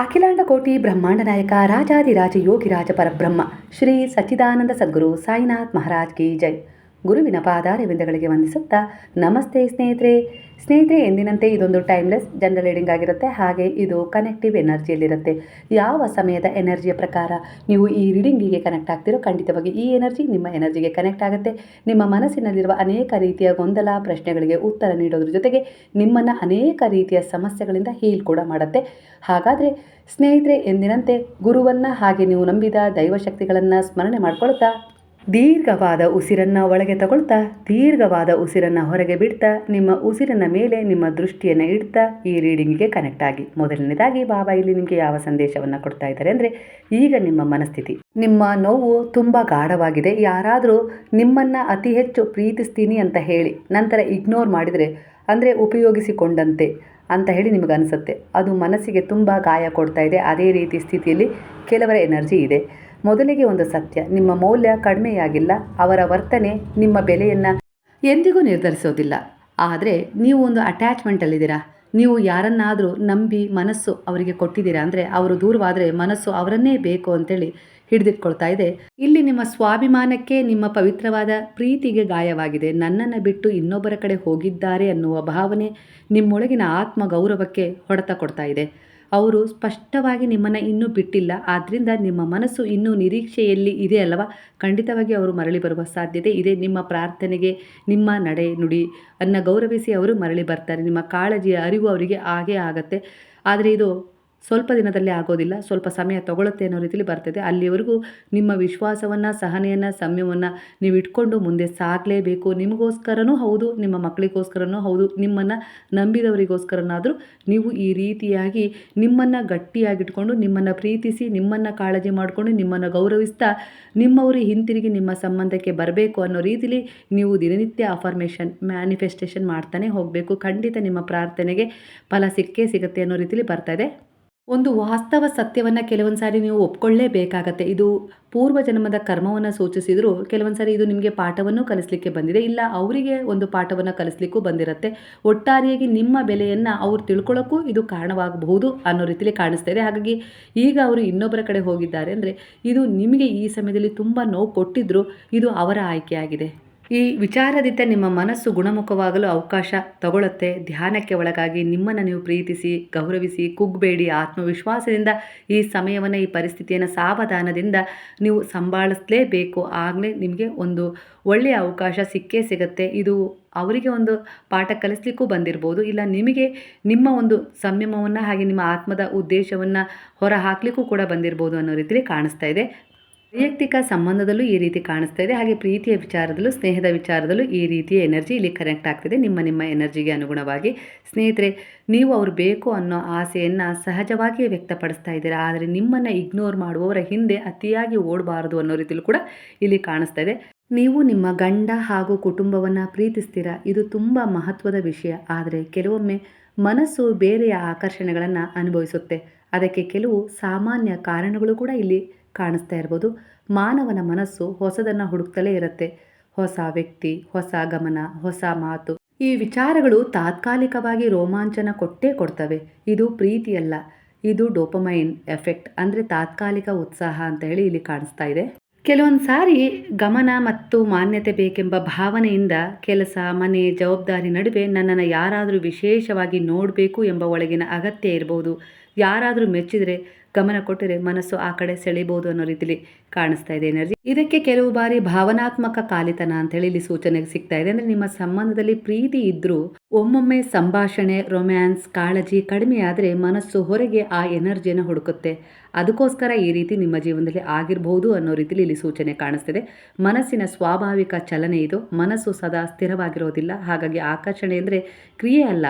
ಅಖಿಲಾಂಡ ಕೋಟಿ ಬ್ರಹ್ಮಾಂಡ ನಾಯಕ ರಾಜಾದಿರಾಜ ಯೋಗಿರಾಜ ಪರಬ್ರಹ್ಮ ಶ್ರೀ ಸಚ್ಚಿದಾನಂದ ಸದ್ಗುರು ಸಾಯಿನಾಥ್ ಮಹಾರಾಜ್ ಕಿ ಜೈ. ಗುರುವಿನ ಪಾದಾರವಿಂದಗಳಿಗೆ ವಂದಿಸುತ್ತಾ ನಮಸ್ತೆ ಸ್ನೇಹಿತರೆ ಎಂದಿನಂತೆ ಇದೊಂದು ಟೈಮ್ಲೆಸ್ ಜನರಲ್ ರೀಡಿಂಗ್ ಆಗಿರುತ್ತೆ. ಹಾಗೆ ಇದು ಕನೆಕ್ಟಿವ್ ಎನರ್ಜಿಯಲ್ಲಿರುತ್ತೆ. ಯಾವ ಸಮಯದ ಎನರ್ಜಿಯ ಪ್ರಕಾರ ನೀವು ಈ ರೀಡಿಂಗಿಗೆ ಕನೆಕ್ಟ್ ಆಗ್ತಿರೋ ಖಂಡಿತವಾಗಿ ಈ ಎನರ್ಜಿ ನಿಮ್ಮ ಎನರ್ಜಿಗೆ ಕನೆಕ್ಟ್ ಆಗುತ್ತೆ. ನಿಮ್ಮ ಮನಸ್ಸಿನಲ್ಲಿರುವ ಅನೇಕ ರೀತಿಯ ಗೊಂದಲ ಪ್ರಶ್ನೆಗಳಿಗೆ ಉತ್ತರ ನೀಡೋದ್ರ ಜೊತೆಗೆ ನಿಮ್ಮನ್ನು ಅನೇಕ ರೀತಿಯ ಸಮಸ್ಯೆಗಳಿಂದ ಹೀಲ್ ಕೂಡ ಮಾಡುತ್ತೆ. ಹಾಗಾದರೆ ಸ್ನೇಹಿತರೆ ಎಂದಿನಂತೆ ಗುರುವನ್ನು ಹಾಗೆ ನೀವು ನಂಬಿದ ದೈವಶಕ್ತಿಗಳನ್ನು ಸ್ಮರಣೆ ಮಾಡ್ಕೊಳ್ತಾ ದೀರ್ಘವಾದ ಉಸಿರನ್ನು ಒಳಗೆ ತಗೊಳ್ತಾ ದೀರ್ಘವಾದ ಉಸಿರನ್ನು ಹೊರಗೆ ಬಿಡ್ತಾ ನಿಮ್ಮ ಉಸಿರಿನ ಮೇಲೆ ನಿಮ್ಮ ದೃಷ್ಟಿಯನ್ನು ಇಡ್ತಾ ಈ ರೀಡಿಂಗಿಗೆ ಕನೆಕ್ಟ್ ಆಗಿ. ಮೊದಲನೇದಾಗಿ ಬಾಬಾ ಇಲ್ಲಿ ನಿಮಗೆ ಯಾವ ಸಂದೇಶವನ್ನು ಕೊಡ್ತಾ ಇದ್ದಾರೆ ಅಂದರೆ, ಈಗ ನಿಮ್ಮ ಮನಸ್ಥಿತಿ, ನಿಮ್ಮ ನೋವು ತುಂಬ ಗಾಢವಾಗಿದೆ. ಯಾರಾದರೂ ನಿಮ್ಮನ್ನು ಅತಿ ಹೆಚ್ಚು ಪ್ರೀತಿಸ್ತೀನಿ ಅಂತ ಹೇಳಿ ನಂತರ ಇಗ್ನೋರ್ ಮಾಡಿದರೆ, ಅಂದರೆ ಉಪಯೋಗಿಸಿಕೊಂಡಂತೆ ಅಂತ ಹೇಳಿ ನಿಮಗೆ ಅನಿಸುತ್ತೆ, ಅದು ಮನಸ್ಸಿಗೆ ತುಂಬ ಗಾಯ ಕೊಡ್ತಾ ಇದೆ. ಅದೇ ರೀತಿ ಸ್ಥಿತಿಯಲ್ಲಿ ಕೆಲವರ ಎನರ್ಜಿ ಇದೆ. ಮೊದಲಿಗೆ ಒಂದು ಸತ್ಯ, ನಿಮ್ಮ ಮೌಲ್ಯ ಕಡಿಮೆಯಾಗಿಲ್ಲ. ಅವರ ವರ್ತನೆ ನಿಮ್ಮ ಬೆಲೆಯನ್ನು ಎಂದಿಗೂ ನಿರ್ಧರಿಸೋದಿಲ್ಲ. ಆದರೆ ನೀವು ಒಂದು ಅಟ್ಯಾಚ್ಮೆಂಟಲ್ಲಿದ್ದೀರಾ. ನೀವು ಯಾರನ್ನಾದರೂ ನಂಬಿ ಮನಸ್ಸು ಅವರಿಗೆ ಕೊಟ್ಟಿದ್ದೀರಾ ಅಂದರೆ, ಅವರು ದೂರವಾದರೆ ಮನಸ್ಸು ಅವರನ್ನೇ ಬೇಕು ಅಂತೇಳಿ ಹಿಡಿದಿಟ್ಕೊಳ್ತಾ ಇದೆ. ಇಲ್ಲಿ ನಿಮ್ಮ ಸ್ವಾಭಿಮಾನಕ್ಕೆ, ನಿಮ್ಮ ಪವಿತ್ರವಾದ ಪ್ರೀತಿಗೆ ಗಾಯವಾಗಿದೆ. ನನ್ನನ್ನು ಬಿಟ್ಟು ಇನ್ನೊಬ್ಬರ ಕಡೆ ಹೋಗಿದ್ದಾರೆ ಅನ್ನುವ ಭಾವನೆ ನಿಮ್ಮೊಳಗಿನ ಆತ್ಮ ಗೌರವಕ್ಕೆ ಹೊಡೆತ ಕೊಡ್ತಾ ಇದೆ. ಅವರು ಸ್ಪಷ್ಟವಾಗಿ ನಿಮ್ಮನ್ನು ಇನ್ನೂ ಬಿಟ್ಟಿಲ್ಲ. ಆದ್ದರಿಂದ ನಿಮ್ಮ ಮನಸ್ಸು ಇನ್ನೂ ನಿರೀಕ್ಷೆಯಲ್ಲಿ ಇದೆ ಅಲ್ಲವಾ? ಖಂಡಿತವಾಗಿ ಅವರು ಮರಳಿ ಬರುವ ಸಾಧ್ಯತೆ ಇದೆ. ನಿಮ್ಮ ಪ್ರಾರ್ಥನೆಗೆ, ನಿಮ್ಮ ನಡೆ ನುಡಿ ಅನ್ನು ಗೌರವಿಸಿ ಅವರು ಮರಳಿ ಬರ್ತಾರೆ. ನಿಮ್ಮ ಕಾಳಜಿಯ ಅರಿವು ಅವರಿಗೆ ಆಗೇ ಆಗತ್ತೆ. ಆದರೆ ಇದು ಸ್ವಲ್ಪ ದಿನದಲ್ಲೇ ಆಗೋದಿಲ್ಲ, ಸ್ವಲ್ಪ ಸಮಯ ತಗೊಳುತ್ತೆ ಅನ್ನೋ ರೀತಿಯಲ್ಲಿ ಬರ್ತದೆ. ಅಲ್ಲಿವರೆಗೂ ನಿಮ್ಮ ವಿಶ್ವಾಸವನ್ನು, ಸಹನೆಯನ್ನು, ಸಂಯಮವನ್ನು ನೀವು ಇಟ್ಕೊಂಡು ಮುಂದೆ ಸಾಗಲೇಬೇಕು. ನಿಮಗೋಸ್ಕರನೂ ಹೌದು, ನಿಮ್ಮ ಮಕ್ಕಳಿಗೋಸ್ಕರನೂ ಹೌದು, ನಿಮ್ಮನ್ನು ನಂಬಿದವರಿಗೋಸ್ಕರನಾದರೂ ನೀವು ಈ ರೀತಿಯಾಗಿ ನಿಮ್ಮನ್ನು ಗಟ್ಟಿಯಾಗಿಟ್ಕೊಂಡು, ನಿಮ್ಮನ್ನು ಪ್ರೀತಿಸಿ, ನಿಮ್ಮನ್ನು ಕಾಳಜಿ ಮಾಡಿಕೊಂಡು, ನಿಮ್ಮನ್ನು ಗೌರವಿಸ್ತಾ ನಿಮ್ಮವರು ಹಿಂತಿರುಗಿ ನಿಮ್ಮ ಸಂಬಂಧಕ್ಕೆ ಬರಬೇಕು ಅನ್ನೋ ರೀತಿಯಲ್ಲಿ ನೀವು ದಿನನಿತ್ಯ ಅಫರ್ಮೇಷನ್, ಮ್ಯಾನಿಫೆಸ್ಟೇಷನ್ ಮಾಡ್ತಾನೆ ಹೋಗಬೇಕು. ಖಂಡಿತ ನಿಮ್ಮ ಪ್ರಾರ್ಥನೆಗೆ ಫಲ ಸಿಕ್ಕೇ ಸಿಗುತ್ತೆ ಅನ್ನೋ ರೀತಿಯಲ್ಲಿ ಬರ್ತಾ ಇದೆ. ಒಂದು ವಾಸ್ತವ ಸತ್ಯವನ್ನು ಕೆಲವೊಂದು ಸಾರಿ ನೀವು ಒಪ್ಕೊಳ್ಳೇಬೇಕಾಗತ್ತೆ. ಇದು ಪೂರ್ವ ಜನ್ಮದ ಕರ್ಮವನ್ನು ಸೂಚಿಸಿದರೂ ಕೆಲವೊಂದು ಸಾರಿ ಇದು ನಿಮಗೆ ಪಾಠವನ್ನು ಕಲಿಸಲಿಕ್ಕೆ ಬಂದಿದೆ, ಇಲ್ಲ ಅವರಿಗೆ ಒಂದು ಪಾಠವನ್ನು ಕಲಿಸ್ಲಿಕ್ಕೂ ಬಂದಿರುತ್ತೆ. ಒಟ್ಟಾರೆಯಾಗಿ ನಿಮ್ಮ ಬೆಲೆಯನ್ನು ಅವ್ರು ತಿಳ್ಕೊಳ್ಳೋಕ್ಕೂ ಇದು ಕಾರಣವಾಗಬಹುದು ಅನ್ನೋ ರೀತಿಯಲ್ಲಿ ಕಾಣಿಸ್ತಾ ಇದೆ. ಹಾಗಾಗಿ ಈಗ ಅವರು ಇನ್ನೊಬ್ಬರ ಕಡೆ ಹೋಗಿದ್ದಾರೆ ಅಂದರೆ, ಇದು ನಿಮಗೆ ಈ ಸಮಯದಲ್ಲಿ ತುಂಬ ನೋವು ಕೊಟ್ಟಿದ್ದರೂ ಇದು ಅವರ ಆಯ್ಕೆಯಾಗಿದೆ. ಈ ವಿಚಾರದಿಂದ ನಿಮ್ಮ ಮನಸ್ಸು ಗುಣಮುಖವಾಗಲು ಅವಕಾಶ ತಗೊಳ್ಳುತ್ತೆ. ಧ್ಯಾನಕ್ಕೆ ಒಳಗಾಗಿ ನಿಮ್ಮನ್ನು ನೀವು ಪ್ರೀತಿಸಿ, ಗೌರವಿಸಿ, ಕುಗ್ಬೇಡಿ. ಆತ್ಮವಿಶ್ವಾಸದಿಂದ ಈ ಸಮಯವನ್ನು, ಈ ಪರಿಸ್ಥಿತಿಯನ್ನು ಸಾವಧಾನದಿಂದ ನೀವು ಸಂಭಾಳಿಸಲೇಬೇಕು. ಆಗಲೇ ನಿಮಗೆ ಒಂದು ಒಳ್ಳೆಯ ಅವಕಾಶ ಸಿಕ್ಕೇ ಸಿಗುತ್ತೆ. ಇದು ಅವರಿಗೆ ಒಂದು ಪಾಠ ಕಲಿಸ್ಲಿಕ್ಕೂ ಬಂದಿರ್ಬೋದು, ಇಲ್ಲ ನಿಮಗೆ ನಿಮ್ಮ ಒಂದು ಸಂಯಮವನ್ನು ಹಾಗೆ ನಿಮ್ಮ ಆತ್ಮದ ಉದ್ದೇಶವನ್ನು ಹೊರ ಹಾಕಲಿಕ್ಕೂ ಕೂಡ ಬಂದಿರ್ಬೋದು ಅನ್ನೋ ರೀತಿಯಲ್ಲಿ ಕಾಣಿಸ್ತಾ ಇದೆ. ವೈಯಕ್ತಿಕ ಸಂಬಂಧದಲ್ಲೂ ಈ ರೀತಿ ಕಾಣಿಸ್ತಾ ಇದೆ. ಹಾಗೆ ಪ್ರೀತಿಯ ವಿಚಾರದಲ್ಲೂ, ಸ್ನೇಹದ ವಿಚಾರದಲ್ಲೂ ಈ ರೀತಿಯ ಎನರ್ಜಿ ಇಲ್ಲಿ ಕನೆಕ್ಟ್ ಆಗ್ತಿದೆ. ನಿಮ್ಮ ಎನರ್ಜಿಗೆ ಅನುಗುಣವಾಗಿ ಸ್ನೇಹಿತರೆ, ನೀವು ಅವ್ರು ಬೇಕು ಅನ್ನೋ ಆಸೆಯನ್ನು ಸಹಜವಾಗಿಯೇ ವ್ಯಕ್ತಪಡಿಸ್ತಾ ಇದ್ದೀರಾ. ಆದರೆ ನಿಮ್ಮನ್ನು ಇಗ್ನೋರ್ ಮಾಡುವವರ ಹಿಂದೆ ಅತಿಯಾಗಿ ಓಡಬಾರದು ಅನ್ನೋ ರೀತಿಯಲ್ಲೂ ಕೂಡ ಇಲ್ಲಿ ಕಾಣಿಸ್ತಾ ಇದೆ. ನೀವು ನಿಮ್ಮ ಗಂಡ ಹಾಗೂ ಕುಟುಂಬವನ್ನು ಪ್ರೀತಿಸ್ತೀರಾ, ಇದು ತುಂಬ ಮಹತ್ವದ ವಿಷಯ. ಆದರೆ ಕೆಲವೊಮ್ಮೆ ಮನಸ್ಸು ಬೇರೆಯ ಆಕರ್ಷಣೆಗಳನ್ನು ಅನುಭವಿಸುತ್ತೆ. ಅದಕ್ಕೆ ಕೆಲವು ಸಾಮಾನ್ಯ ಕಾರಣಗಳು ಕೂಡ ಇಲ್ಲಿ ಕಾಣಿಸ್ತಾ ಇರ್ಬೋದು. ಮಾನವನ ಮನಸ್ಸು ಹೊಸದನ್ನು ಹುಡುಕ್ತಲೇ ಇರುತ್ತೆ. ಹೊಸ ವ್ಯಕ್ತಿ, ಹೊಸ ಗಮನ, ಹೊಸ ಮಾತು, ಈ ವಿಚಾರಗಳು ತಾತ್ಕಾಲಿಕವಾಗಿ ರೋಮಾಂಚನ ಕೊಟ್ಟೇ ಕೊಡ್ತವೆ. ಇದು ಪ್ರೀತಿಯಲ್ಲ, ಇದು ಡೋಪಮೈನ್ ಎಫೆಕ್ಟ್, ಅಂದರೆ ತಾತ್ಕಾಲಿಕ ಉತ್ಸಾಹ ಅಂತ ಹೇಳಿ ಇಲ್ಲಿ ಕಾಣಿಸ್ತಾ ಇದೆ. ಕೆಲವೊಂದು ಸಾರಿ ಗಮನ ಮತ್ತು ಮಾನ್ಯತೆ ಬೇಕೆಂಬ ಭಾವನೆಯಿಂದ ಕೆಲಸ, ಮನೆ, ಜವಾಬ್ದಾರಿ ನಡುವೆ ನನ್ನನ್ನು ಯಾರಾದರೂ ವಿಶೇಷವಾಗಿ ನೋಡಬೇಕು ಎಂಬ ಒಳಗಿನ ಅಗತ್ಯ ಇರ್ಬೋದು. ಯಾರಾದರೂ ಮೆಚ್ಚಿದರೆ, ಗಮನ ಕೊಟ್ಟರೆ ಮನಸ್ಸು ಆ ಕಡೆ ಸೆಳಿಬೋದು ಅನ್ನೋ ರೀತಿಯಲ್ಲಿ ಕಾಣಿಸ್ತಾ ಇದೆ ಎನರ್ಜಿ. ಇದಕ್ಕೆ ಕೆಲವು ಬಾರಿ ಭಾವನಾತ್ಮಕ ಕಾಲಿತನ ಅಂತೇಳಿ ಇಲ್ಲಿ ಸೂಚನೆ ಸಿಗ್ತಾ ಇದೆ. ಅಂದರೆ ನಿಮ್ಮ ಸಂಬಂಧದಲ್ಲಿ ಪ್ರೀತಿ ಇದ್ದರೂ ಒಮ್ಮೊಮ್ಮೆ ಸಂಭಾಷಣೆ, ರೊಮ್ಯಾನ್ಸ್, ಕಾಳಜಿ ಕಡಿಮೆ ಆದರೆ ಮನಸ್ಸು ಹೊರಗೆ ಆ ಎನರ್ಜಿಯನ್ನು ಹುಡುಕುತ್ತೆ. ಅದಕ್ಕೋಸ್ಕರ ಈ ರೀತಿ ನಿಮ್ಮ ಜೀವನದಲ್ಲಿ ಆಗಿರಬಹುದು ಅನ್ನೋ ರೀತಿಯಲ್ಲಿ ಇಲ್ಲಿ ಸೂಚನೆ ಕಾಣಿಸ್ತಿದೆ. ಮನಸ್ಸಿನ ಸ್ವಾಭಾವಿಕ ಚಲನೆ ಇದು. ಮನಸ್ಸು ಸದಾ ಸ್ಥಿರವಾಗಿರೋದಿಲ್ಲ. ಹಾಗಾಗಿ ಆಕರ್ಷಣೆ ಅಂದರೆ ಕ್ರಿಯೆ ಅಲ್ಲ.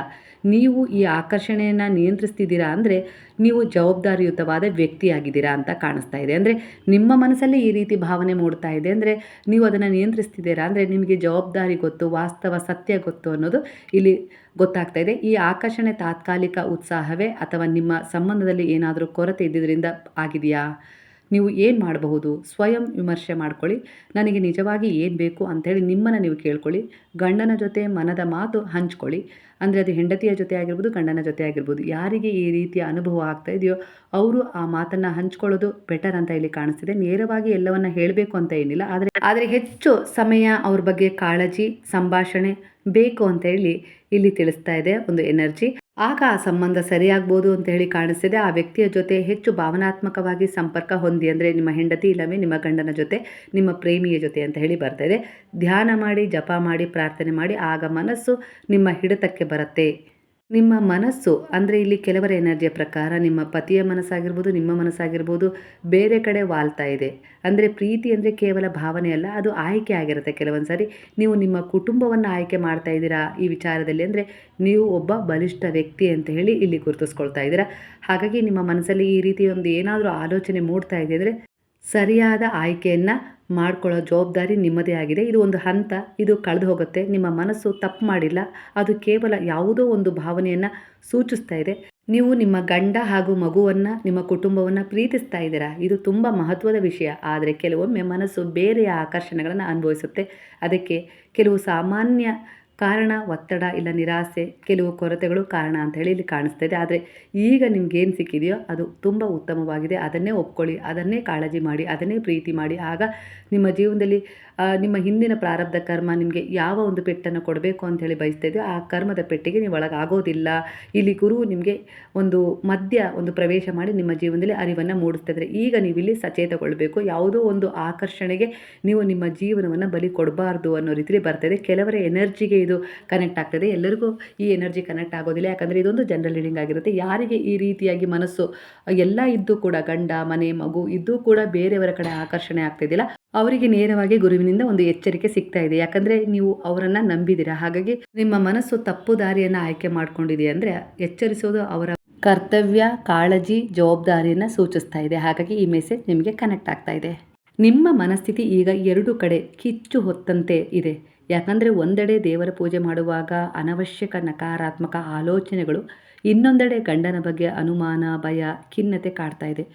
ನೀವು ಈ ಆಕರ್ಷಣೆಯನ್ನು ನಿಯಂತ್ರಿಸ್ತಿದ್ದೀರಾ ಅಂದರೆ ನೀವು ಜವಾಬ್ದಾರಿಯುತವಾದ ವ್ಯಕ್ತಿಯಾಗಿದ್ದೀರಾ ಅಂತ ಕಾಣಿಸ್ತಾ ಇದೆ. ಅಂದರೆ ನಿಮ್ಮ ಮನಸ್ಸಲ್ಲಿ ಈ ರೀತಿ ಭಾವನೆ ಮೂಡ್ತಾ ಇದೆ ಅಂದರೆ ನೀವು ಅದನ್ನು ನಿಯಂತ್ರಿಸ್ತಿದ್ದೀರಾ ಅಂದರೆ ನಿಮಗೆ ಜವಾಬ್ದಾರಿ ಗೊತ್ತು, ವಾಸ್ತವ ಸತ್ಯ ಗೊತ್ತು ಅನ್ನೋದು ಇಲ್ಲಿ ಗೊತ್ತಾಗ್ತಾ ಇದೆ. ಈ ಆಕರ್ಷಣೆ ತಾತ್ಕಾಲಿಕ ಉತ್ಸಾಹವೇ ಅಥವಾ ನಿಮ್ಮ ಸಂಬಂಧದಲ್ಲಿ ಏನಾದರೂ ಕೊರತೆ ಇದ್ದಿದ್ದರಿಂದ ಆಗಿದೆಯಾ? ನೀವು ಏನು ಮಾಡಬಹುದು ಸ್ವಯಂ ವಿಮರ್ಶೆ ಮಾಡ್ಕೊಳ್ಳಿ. ನನಗೆ ನಿಜವಾಗಿ ಏನು ಬೇಕು ಅಂಥೇಳಿ ನಿಮ್ಮನ್ನು ನೀವು ಕೇಳ್ಕೊಳ್ಳಿ. ಗಂಡನ ಜೊತೆ ಮನದ ಮಾತು ಹಂಚ್ಕೊಳ್ಳಿ. ಅಂದರೆ ಅದು ಹೆಂಡತಿಯ ಜೊತೆ ಆಗಿರ್ಬೋದು, ಗಂಡನ ಜೊತೆ ಆಗಿರ್ಬೋದು. ಯಾರಿಗೆ ಈ ರೀತಿಯ ಅನುಭವ ಆಗ್ತಾ ಇದೆಯೋ ಅವರು ಆ ಮಾತನ್ನು ಹಂಚ್ಕೊಳ್ಳೋದು ಬೆಟರ್ ಅಂತ ಇಲ್ಲಿ ಕಾಣಿಸ್ತಿದೆ. ನೇರವಾಗಿ ಎಲ್ಲವನ್ನ ಹೇಳಬೇಕು ಅಂತ ಏನಿಲ್ಲ, ಆದರೆ ಹೆಚ್ಚು ಸಮಯ ಅವ್ರ ಬಗ್ಗೆ ಕಾಳಜಿ, ಸಂಭಾಷಣೆ ಬೇಕು ಅಂತ ಹೇಳಿ ಇಲ್ಲಿ ತಿಳಿಸ್ತಾ ಇದೆ ಒಂದು ಎನರ್ಜಿ. ಆಗ ಆ ಸಂಬಂಧ ಸರಿಯಾಗ್ಬೋದು ಅಂತ ಹೇಳಿ ಕಾಣಿಸ್ತಿದೆ. ಆ ವ್ಯಕ್ತಿಯ ಜೊತೆ ಹೆಚ್ಚು ಭಾವನಾತ್ಮಕವಾಗಿ ಸಂಪರ್ಕ ಹೊಂದಿ, ಅಂದರೆ ನಿಮ್ಮ ಹೆಂಡತಿ ಇಲ್ಲವೇ ನಿಮ್ಮ ಗಂಡನ ಜೊತೆ, ನಿಮ್ಮ ಪ್ರೇಮಿಯ ಜೊತೆ ಅಂತ ಹೇಳಿ ಬರ್ತಾ ಇದೆ. ಧ್ಯಾನ ಮಾಡಿ, ಜಪ ಮಾಡಿ, ಪ್ರಾರ್ಥನೆ ಮಾಡಿ, ಆಗ ಮನಸ್ಸು ನಿಮ್ಮ ಹಿಡಿತಕ್ಕೆ ಬರುತ್ತೆ. ನಿಮ್ಮ ಮನಸ್ಸು ಅಂದರೆ ಇಲ್ಲಿ ಕೆಲವರ ಎನರ್ಜಿಯ ಪ್ರಕಾರ ನಿಮ್ಮ ಪತಿಯ ಮನಸ್ಸಾಗಿರ್ಬೋದು, ನಿಮ್ಮ ಮನಸ್ಸಾಗಿರ್ಬೋದು ಬೇರೆ ಕಡೆ ವಾಲ್ತಾ ಇದೆ. ಅಂದರೆ ಪ್ರೀತಿ ಅಂದರೆ ಕೇವಲ ಭಾವನೆ ಅಲ್ಲ, ಅದು ಆಯ್ಕೆ ಆಗಿರುತ್ತೆ. ಕೆಲವೊಂದು ಸಾರಿ ನೀವು ನಿಮ್ಮ ಕುಟುಂಬವನ್ನು ಆಯ್ಕೆ ಮಾಡ್ತಾ ಇದ್ದೀರಾ ಈ ವಿಚಾರದಲ್ಲಿ, ಅಂದರೆ ನೀವು ಒಬ್ಬ ಬಲಿಷ್ಠ ವ್ಯಕ್ತಿ ಅಂತ ಹೇಳಿ ಇಲ್ಲಿ ಗುರುತಿಸ್ಕೊಳ್ತಾ ಇದ್ದೀರಾ. ಹಾಗಾಗಿ ನಿಮ್ಮ ಮನಸ್ಸಲ್ಲಿ ಈ ರೀತಿ ಒಂದು ಏನಾದರೂ ಆಲೋಚನೆ ಮೂಡ್ತಾ ಇದೆ ಅಂದರೆ ಸರಿಯಾದ ಆಯ್ಕೆಯನ್ನು ಮಾಡ್ಕೊಳ್ಳೋ ಜವಾಬ್ದಾರಿ ನಿಮ್ಮದೇ ಆಗಿದೆ. ಇದು ಒಂದು ಹಂತ, ಇದು ಕಳೆದು ಹೋಗುತ್ತೆ. ನಿಮ್ಮ ಮನಸ್ಸು ತಪ್ಪು ಮಾಡಿಲ್ಲ, ಅದು ಕೇವಲ ಯಾವುದೋ ಒಂದು ಭಾವನೆಯನ್ನು ಸೂಚಿಸ್ತಾ ಇದೆ. ನೀವು ನಿಮ್ಮ ಗಂಡ ಹಾಗೂ ಮಗುವನ್ನು, ನಿಮ್ಮ ಕುಟುಂಬವನ್ನು ಪ್ರೀತಿಸ್ತಾ ಇದ್ದೀರಾ, ಇದು ತುಂಬ ಮಹತ್ವದ ವಿಷಯ. ಆದರೆ ಕೆಲವೊಮ್ಮೆ ಮನಸ್ಸು ಬೇರೆಯ ಆಕರ್ಷಣೆಗಳನ್ನು ಅನುಭವಿಸುತ್ತೆ. ಅದಕ್ಕೆ ಕೆಲವು ಸಾಮಾನ್ಯ ಕಾರಣ, ಒತ್ತಡ ಇಲ್ಲ ನಿರಾಸೆ, ಕೆಲವು ಕೊರತೆಗಳು ಕಾರಣ ಅಂತ ಹೇಳಿ ಇಲ್ಲಿ ಕಾಣಿಸ್ತಾ ಇದೆ. ಆದರೆ ಈಗ ನಿಮ್ಗೇನು ಸಿಕ್ಕಿದೆಯೋ ಅದು ತುಂಬ ಉತ್ತಮವಾಗಿದೆ. ಅದನ್ನೇ ಒಪ್ಕೊಳ್ಳಿ, ಅದನ್ನೇ ಕಾಳಜಿ ಮಾಡಿ, ಅದನ್ನೇ ಪ್ರೀತಿ ಮಾಡಿ. ಆಗ ನಿಮ್ಮ ಜೀವನದಲ್ಲಿ ನಿಮ್ಮ ಹಿಂದಿನ ಪ್ರಾರಬ್ಧ ಕರ್ಮ ನಿಮಗೆ ಯಾವ ಒಂದು ಪೆಟ್ಟನ್ನು ಕೊಡಬೇಕು ಅಂಥೇಳಿ ಬಯಸ್ತಾ ಇದೆಯೋ ಆ ಕರ್ಮದ ಪೆಟ್ಟಿಗೆ ನೀವು ಒಳಗಾಗೋದಿಲ್ಲ. ಇಲ್ಲಿ ಗುರು ನಿಮಗೆ ಒಂದು ಪ್ರವೇಶ ಮಾಡಿ ನಿಮ್ಮ ಜೀವನದಲ್ಲಿ ಅರಿವನ್ನು ಮೂಡಿಸ್ತಾ ಇದ್ದಾರೆ. ಈಗ ನೀವಿಲ್ಲಿ ಸಚೇತಗೊಳ್ಳಬೇಕು. ಯಾವುದೋ ಒಂದು ಆಕರ್ಷಣೆಗೆ ನೀವು ನಿಮ್ಮ ಜೀವನವನ್ನು ಬಲಿ ಕೊಡಬಾರ್ದು ಅನ್ನೋ ರೀತಿಯಲ್ಲಿ ಬರ್ತಾಯಿದೆ. ಕೆಲವರ ಎನರ್ಜಿಗೆ ಇದು ಕನೆಕ್ಟ್ ಆಗ್ತದೆ, ಎಲ್ಲರಿಗೂ ಈ ಎನರ್ಜಿ ಕನೆಕ್ಟ್ ಆಗೋದಿಲ್ಲ. ಯಾಕಂದರೆ ಇದೊಂದು ಜನರಲ್ ರೀಡಿಂಗ್ ಆಗಿರುತ್ತೆ. ಯಾರಿಗೆ ಈ ರೀತಿಯಾಗಿ ಮನಸ್ಸು ಎಲ್ಲ ಇದ್ದು ಕೂಡ, ಗಂಡ ಮನೆ ಮಗು ಇದ್ದೂ ಕೂಡ ಬೇರೆಯವರ ಕಡೆ ಆಕರ್ಷಣೆ ಆಗ್ತಿದ್ದಿಲ್ಲ, ಅವರಿಗೆ ನೇರವಾಗಿ ಗುರುವಿನಿಂದ ಒಂದು ಎಚ್ಚರಿಕೆ ಸಿಗ್ತಾ ಇದೆ. ಯಾಕಂದರೆ ನೀವು ಅವರನ್ನು ನಂಬಿದ್ದೀರಾ. ಹಾಗಾಗಿ ನಿಮ್ಮ ಮನಸ್ಸು ತಪ್ಪು ದಾರಿಯನ್ನು ಆಯ್ಕೆ ಮಾಡ್ಕೊಂಡಿದೆ ಅಂದರೆ ಎಚ್ಚರಿಸೋದು ಅವರ ಕರ್ತವ್ಯ, ಕಾಳಜಿ, ಜವಾಬ್ದಾರಿಯನ್ನು ಸೂಚಿಸ್ತಾ ಇದೆ. ಹಾಗಾಗಿ ಈ ಮೆಸೇಜ್ ನಿಮಗೆ ಕನೆಕ್ಟ್ ಆಗ್ತಾ ಇದೆ. ನಿಮ್ಮ ಮನಸ್ಥಿತಿ ಈಗ ಎರಡು ಕಡೆ ಕಿಚ್ಚು ಹೊತ್ತಂತೆ ಇದೆ. ಯಾಕಂದರೆ ಒಂದೆಡೆ ದೇವರ ಪೂಜೆ ಮಾಡುವಾಗ ಅನವಶ್ಯಕ ನಕಾರಾತ್ಮಕ ಆಲೋಚನೆಗಳು, ಇನ್ನೊಂದೆಡೆ ಗಂಡನ ಬಗ್ಗೆ ಅನುಮಾನ, ಭಯ, ಖಿನ್ನತೆ ಕಾಡ್ತಾ ಇದೆ.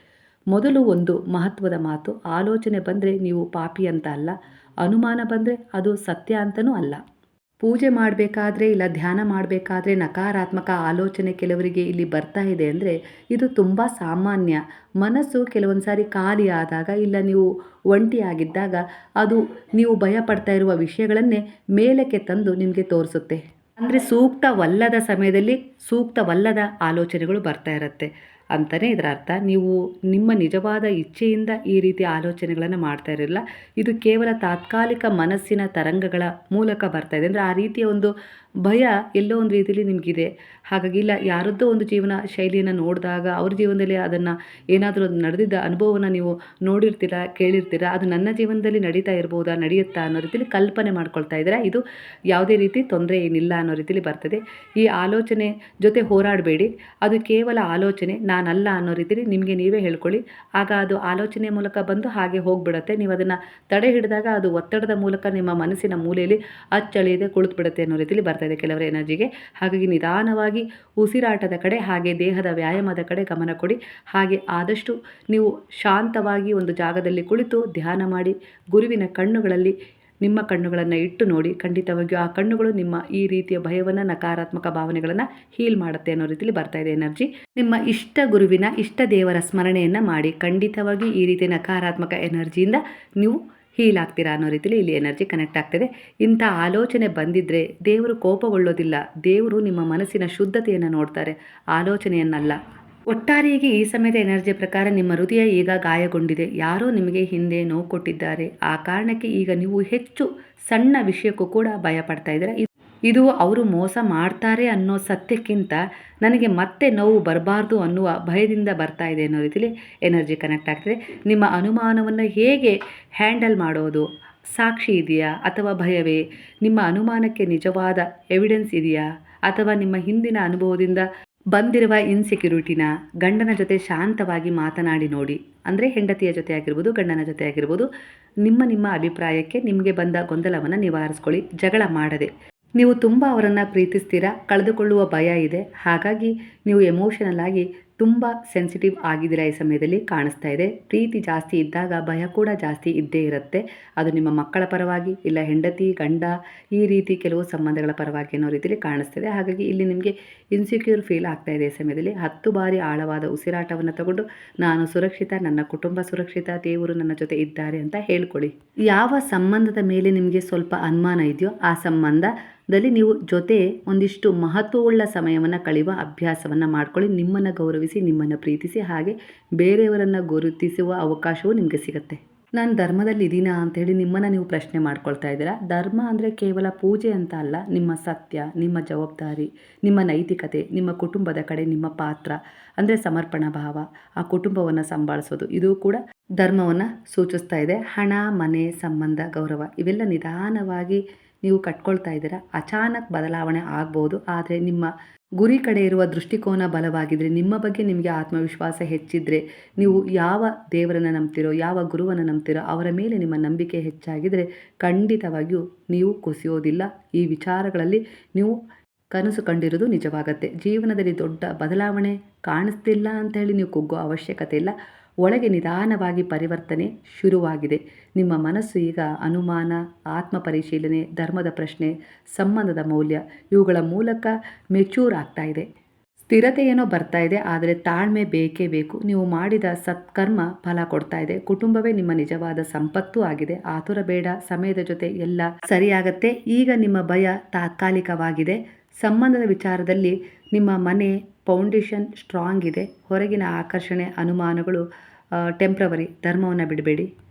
ಮೊದಲು ಒಂದು ಮಹತ್ವದ ಮಾತು, ಆಲೋಚನೆ ಬಂದರೆ ನೀವು ಪಾಪಿ ಅಂತ ಅಲ್ಲ, ಅನುಮಾನ ಬಂದರೆ ಅದು ಸತ್ಯ ಅಂತನೂ ಅಲ್ಲ. ಪೂಜೆ ಮಾಡಬೇಕಾದ್ರೆ ಇಲ್ಲ ಧ್ಯಾನ ಮಾಡಬೇಕಾದ್ರೆ ನಕಾರಾತ್ಮಕ ಆಲೋಚನೆ ಕೆಲವರಿಗೆ ಇಲ್ಲಿ ಬರ್ತಾ ಇದೆ ಅಂದರೆ ಇದು ತುಂಬ ಸಾಮಾನ್ಯ. ಮನಸ್ಸು ಕೆಲವೊಂದು ಸಾರಿ ಖಾಲಿ ಆದಾಗ, ಇಲ್ಲ ನೀವು ಒಂಟಿಯಾಗಿದ್ದಾಗ ಅದು ನೀವು ಭಯಪಡ್ತಾ ಇರುವ ವಿಷಯಗಳನ್ನೇ ಮೇಲಕ್ಕೆ ತಂದು ನಿಮಗೆ ತೋರಿಸುತ್ತೆ. ಅಂದರೆ ಸೂಕ್ತವಲ್ಲದ ಸಮಯದಲ್ಲಿ ಸೂಕ್ತವಲ್ಲದ ಆಲೋಚನೆಗಳು ಬರ್ತಾ ಇರುತ್ತೆ ಅಂತಲೇ ಇದರ ಅರ್ಥ. ನೀವು ನಿಮ್ಮ ನಿಜವಾದ ಇಚ್ಛೆಯಿಂದ ಈ ರೀತಿಯ ಆಲೋಚನೆಗಳನ್ನು ಮಾಡ್ತಾ ಇರಲಿಲ್ಲ. ಇದು ಕೇವಲ ತಾತ್ಕಾಲಿಕ ಮನಸ್ಸಿನ ತರಂಗಗಳ ಮೂಲಕ ಬರ್ತಾ ಇದೆ. ಅಂದರೆ ಆ ರೀತಿಯ ಒಂದು ಭಯ ಎಲ್ಲೋ ಒಂದು ರೀತಿಯಲ್ಲಿ ನಿಮಗಿದೆ. ಹಾಗಾಗಿ ಇಲ್ಲ ಯಾರದ್ದೋ ಒಂದು ಜೀವನ ಶೈಲಿಯನ್ನು ನೋಡಿದಾಗ ಅವ್ರ ಜೀವನದಲ್ಲಿ ಅದನ್ನು ಏನಾದರೂ ನಡೆದಿದ್ದ ಅನುಭವವನ್ನು ನೀವು ನೋಡಿರ್ತೀರ, ಕೇಳಿರ್ತೀರ, ಅದು ನನ್ನ ಜೀವನದಲ್ಲಿ ನಡೀತಾ ಇರ್ಬೋದಾ, ನಡೆಯುತ್ತಾ ಅನ್ನೋ ರೀತಿಯಲ್ಲಿ ಕಲ್ಪನೆ ಮಾಡ್ಕೊಳ್ತಾ ಇದ್ದೀರಾ. ಇದು ಯಾವುದೇ ರೀತಿ ತೊಂದರೆ ಏನಿಲ್ಲ ಅನ್ನೋ ರೀತಿಯಲ್ಲಿ ಬರ್ತದೆ. ಈ ಆಲೋಚನೆ ಜೊತೆ ಹೋರಾಡಬೇಡಿ, ಅದು ಕೇವಲ ಆಲೋಚನೆ, ನಾನಲ್ಲ ಅನ್ನೋ ರೀತಿಯಲ್ಲಿ ನಿಮಗೆ ನೀವೇ ಹೇಳ್ಕೊಳ್ಳಿ. ಆಗ ಅದು ಆಲೋಚನೆಯ ಮೂಲಕ ಬಂದು ಹಾಗೆ ಹೋಗಿಬಿಡುತ್ತೆ. ನೀವು ಅದನ್ನು ತಡೆ ಹಿಡಿದಾಗ ಅದು ಒತ್ತಡದ ಮೂಲಕ ನಿಮ್ಮ ಮನಸ್ಸಿನ ಮೂಲೆಯಲ್ಲಿ ಅಚ್ಚಳಿಯದೆ ಕುಳಿತುಬಿಡುತ್ತೆ ಅನ್ನೋ ರೀತಿಯಲ್ಲಿ ಬರ್ತಾ ಇದೆ ಕೆಲವರ ಎನರ್ಜಿಗೆ. ಹಾಗಾಗಿ ನಿಧಾನವಾಗಿ ಉಸಿರಾಟದ ಕಡೆ ಹಾಗೆ ದೇಹದ ವ್ಯಾಯಾಮದ ಕಡೆ ಗಮನ ಕೊಡಿ. ಹಾಗೆ ಆದಷ್ಟು ನೀವು ಶಾಂತವಾಗಿ ಒಂದು ಜಾಗದಲ್ಲಿ ಕುಳಿತು ಧ್ಯಾನ ಮಾಡಿ, ಗುರುವಿನ ಕಣ್ಣುಗಳಲ್ಲಿ ನಿಮ್ಮ ಕಣ್ಣುಗಳನ್ನು ಇಟ್ಟು ನೋಡಿ. ಖಂಡಿತವಾಗಿಯೂ ಆ ಕಣ್ಣುಗಳು ನಿಮ್ಮ ಈ ರೀತಿಯ ಭಯವನ್ನು, ನಕಾರಾತ್ಮಕ ಭಾವನೆಗಳನ್ನು ಹೀಲ್ ಮಾಡುತ್ತೆ ಅನ್ನೋ ರೀತಿಯಲ್ಲಿ ಬರ್ತಾ ಇದೆ ಎನರ್ಜಿ. ನಿಮ್ಮ ಇಷ್ಟ ಗುರುವಿನ, ಇಷ್ಟ ದೇವರ ಸ್ಮರಣೆಯನ್ನು ಮಾಡಿ. ಖಂಡಿತವಾಗಿ ಈ ರೀತಿಯ ನಕಾರಾತ್ಮಕ ಎನರ್ಜಿಯಿಂದ ನೀವು ಹೀಲ್ ಆಗ್ತೀರಾ ಅನ್ನೋ ರೀತಿಯಲ್ಲಿ ಇಲ್ಲಿ ಎನರ್ಜಿ ಕನೆಕ್ಟ್ ಆಗ್ತದೆ. ಇಂಥ ಆಲೋಚನೆ ಬಂದಿದ್ದರೆ ದೇವರು ಕೋಪಗೊಳ್ಳೋದಿಲ್ಲ. ದೇವರು ನಿಮ್ಮ ಮನಸ್ಸಿನ ಶುದ್ಧತೆಯನ್ನು ನೋಡ್ತಾರೆ, ಆಲೋಚನೆಯನ್ನಲ್ಲ. ಒಟ್ಟಾರೆಯಾಗಿ ಈ ಸಮಯದ ಎನರ್ಜಿಯ ಪ್ರಕಾರ ನಿಮ್ಮ ಹೃದಯ ಈಗ ಗಾಯಗೊಂಡಿದೆ. ಯಾರೋ ನಿಮಗೆ ಹಿಂದೆ ನೋವು ಕೊಟ್ಟಿದ್ದಾರೆ. ಆ ಕಾರಣಕ್ಕೆ ಈಗ ನೀವು ಹೆಚ್ಚು ಸಣ್ಣ ವಿಷಯಕ್ಕೂ ಕೂಡ ಭಯ ಪಡ್ತಾ ಇದ್ದೀರಾ. ಇದು ಅವರು ಮೋಸ ಮಾಡ್ತಾರೆ ಅನ್ನೋ ಸತ್ಯಕ್ಕಿಂತ ನನಗೆ ಮತ್ತೆ ನೋವು ಬರಬಾರ್ದು ಅನ್ನುವ ಭಯದಿಂದ ಬರ್ತಾ ಇದೆ ಅನ್ನೋ ರೀತಿಯಲ್ಲಿ ಎನರ್ಜಿ ಕನೆಕ್ಟ್ ಆಗ್ತದೆ. ನಿಮ್ಮ ಅನುಮಾನವನ್ನು ಹೇಗೆ ಹ್ಯಾಂಡಲ್ ಮಾಡೋದು, ಸಾಕ್ಷಿ ಇದೆಯಾ ಅಥವಾ ಭಯವೇ? ನಿಮ್ಮ ಅನುಮಾನಕ್ಕೆ ನಿಜವಾದ ಎವಿಡೆನ್ಸ್ ಇದೆಯಾ? ಅಥವಾ ನಿಮ್ಮ ಹಿಂದಿನ ಅನುಭವದಿಂದ ಬಂದಿರುವ ಇನ್ಸೆಕ್ಯೂರಿಟಿನ? ಗಂಡನ ಜೊತೆ ಶಾಂತವಾಗಿ ಮಾತನಾಡಿ ನೋಡಿ. ಅಂದರೆ ಹೆಂಡತಿಯ ಜೊತೆ ಆಗಿರ್ಬೋದು, ಗಂಡನ ಜೊತೆ ಆಗಿರ್ಬೋದು. ನಿಮ್ಮ ಅಭಿಪ್ರಾಯಕ್ಕೆ ನಿಮಗೆ ಬಂದ ಗೊಂದಲವನ್ನು ನಿವಾರಿಸ್ಕೊಳ್ಳಿ, ಜಗಳ ಮಾಡದೆ. ನೀವು ತುಂಬ ಅವರನ್ನು ಪ್ರೀತಿಸ್ತೀರಾ, ಕಳೆದುಕೊಳ್ಳುವ ಭಯ ಇದೆ. ಹಾಗಾಗಿ ನೀವು ಎಮೋಷನಲ್ ಆಗಿ ತುಂಬ ಸೆನ್ಸಿಟಿವ್ ಆಗಿದ್ದೀರಾ ಈ ಸಮಯದಲ್ಲಿ ಕಾಣಿಸ್ತಾ ಇದೆ. ಪ್ರೀತಿ ಜಾಸ್ತಿ ಇದ್ದಾಗ ಭಯ ಕೂಡ ಜಾಸ್ತಿ ಇದ್ದೇ ಇರುತ್ತೆ. ಅದು ನಿಮ್ಮ ಮಕ್ಕಳ ಪರವಾಗಿ, ಇಲ್ಲ ಹೆಂಡತಿ ಗಂಡ ಈ ರೀತಿ ಕೆಲವು ಸಂಬಂಧಗಳ ಪರವಾಗಿ ಅನ್ನೋ ರೀತಿಯಲ್ಲಿ ಕಾಣಿಸ್ತಿದೆ. ಹಾಗಾಗಿ ಇಲ್ಲಿ ನಿಮಗೆ ಇನ್ಸೆಕ್ಯೂರ್ ಫೀಲ್ ಆಗ್ತಾ ಇದೆ. ಈ ಸಮಯದಲ್ಲಿ 10 ಬಾರಿ ಆಳವಾದ ಉಸಿರಾಟವನ್ನು ತಗೊಂಡು ನಾನು ಸುರಕ್ಷಿತ, ನನ್ನ ಕುಟುಂಬ ಸುರಕ್ಷಿತ, ದೇವರು ನನ್ನ ಜೊತೆ ಇದ್ದಾರೆ ಅಂತ ಹೇಳ್ಕೊಳ್ಳಿ. ಯಾವ ಸಂಬಂಧದ ಮೇಲೆ ನಿಮಗೆ ಸ್ವಲ್ಪ ಅನುಮಾನ ಇದೆಯೋ ಆ ಸಂಬಂಧದಲ್ಲಿ ನೀವು ಜೊತೆ ಒಂದಿಷ್ಟು ಮಹತ್ವವುಳ್ಳ ಸಮಯವನ್ನು ಕಳೆಯುವ ಅಭ್ಯಾಸವನ್ನು ಮಾಡ್ಕೊಳ್ಳಿ. ನಿಮ್ಮನ್ನು ಗೌರವಿಸಿ, ನಿಮ್ಮನ್ನು ಪ್ರೀತಿಸಿ, ಹಾಗೆ ಬೇರೆಯವರನ್ನು ಗುರುತಿಸುವ ಅವಕಾಶವೂ ನಿಮಗೆ ಸಿಗುತ್ತೆ. ನಾನು ಧರ್ಮದಲ್ಲಿ ಇದ್ದೀನಾ ಅಂಥೇಳಿ ನಿಮ್ಮನ್ನು ನೀವು ಪ್ರಶ್ನೆ ಮಾಡ್ಕೊಳ್ತಾ ಇದ್ದೀರಾ. ಧರ್ಮ ಅಂದರೆ ಕೇವಲ ಪೂಜೆ ಅಂತ ಅಲ್ಲ, ನಿಮ್ಮ ಸತ್ಯ, ನಿಮ್ಮ ಜವಾಬ್ದಾರಿ, ನಿಮ್ಮ ನೈತಿಕತೆ, ನಿಮ್ಮ ಕುಟುಂಬದ ಕಡೆ ನಿಮ್ಮ ಪಾತ್ರ ಅಂದರೆ ಸಮರ್ಪಣಾ ಭಾವ, ಆ ಕುಟುಂಬವನ್ನು ಸಂಭಾಳಿಸೋದು, ಇದು ಕೂಡ ಧರ್ಮವನ್ನು ಸೂಚಿಸ್ತಾ ಇದೆ. ಹಣ, ಮನೆ, ಸಂಬಂಧ, ಗೌರವ ಇವೆಲ್ಲ ನಿಧಾನವಾಗಿ ನೀವು ಕಟ್ಕೊಳ್ತಾ ಇದ್ದೀರಾ. ಅಚಾನಕ್ ಬದಲಾವಣೆ ಆಗ್ಬೋದು, ಆದರೆ ನಿಮ್ಮ ಗುರಿ ಕಡೆ ಇರುವ ದೃಷ್ಟಿಕೋನ ಬಲವಾಗಿದ್ದರೆ, ನಿಮ್ಮ ಬಗ್ಗೆ ನಿಮಗೆ ಆತ್ಮವಿಶ್ವಾಸ ಹೆಚ್ಚಿದ್ರೆ, ನೀವು ಯಾವ ದೇವರನ್ನು ನಂಬ್ತಿರೋ, ಯಾವ ಗುರುವನ್ನು ನಂಬ್ತಿರೋ ಅವರ ಮೇಲೆ ನಿಮ್ಮ ನಂಬಿಕೆ ಹೆಚ್ಚಾಗಿದ್ದರೆ ಖಂಡಿತವಾಗಿಯೂ ನೀವು ಕುಸಿಯೋದಿಲ್ಲ. ಈ ವಿಚಾರಗಳಲ್ಲಿ ನೀವು ಕನಸು ಕಂಡಿರೋದು ನಿಜವಾಗತ್ತೆ. ಜೀವನದಲ್ಲಿ ದೊಡ್ಡ ಬದಲಾವಣೆ ಕಾಣಿಸ್ತಿಲ್ಲ ಅಂತ ಹೇಳಿ ನೀವು ಕುಗ್ಗೋ ಅವಶ್ಯಕತೆ ಇಲ್ಲ. ಒಳಗೆ ನಿಧಾನವಾಗಿ ಪರಿವರ್ತನೆ ಶುರುವಾಗಿದೆ. ನಿಮ್ಮ ಮನಸ್ಸು ಈಗ ಅನುಮಾನ, ಆತ್ಮ ಪರಿಶೀಲನೆ, ಧರ್ಮದ ಪ್ರಶ್ನೆ, ಸಂಬಂಧದ ಮೌಲ್ಯ ಇವುಗಳ ಮೂಲಕ ಮೆಚೂರ್ ಆಗ್ತಾ ಇದೆ. ಸ್ಥಿರತೆ ಏನೋ ಬರ್ತಾ ಇದೆ, ಆದರೆ ತಾಳ್ಮೆ ಬೇಕೇ ಬೇಕು. ನೀವು ಮಾಡಿದ ಸತ್ಕರ್ಮ ಫಲ ಕೊಡ್ತಾ ಇದೆ. ಕುಟುಂಬವೇ ನಿಮ್ಮ ನಿಜವಾದ ಸಂಪತ್ತೂ ಆಗಿದೆ. ಆತುರ ಬೇಡ, ಸಮಯದ ಜೊತೆ ಎಲ್ಲ ಸರಿಯಾಗತ್ತೆ. ಈಗ ನಿಮ್ಮ ಭಯ ತಾತ್ಕಾಲಿಕವಾಗಿದೆ. ಸಂಬಂಧದ ವಿಚಾರದಲ್ಲಿ ನಿಮ್ಮ ಮನೆ ಫೌಂಡೇಶನ್ ಸ್ಟ್ರಾಂಗ್ ಇದೆ. ಹೊರಗಿನ ಆಕರ್ಷಣೆ, ಅನುಮಾನಗಳು ಟೆಂಪ್ರವರಿ. ಧರ್ಮವನ್ನು ಬಿಡಬೇಡಿ.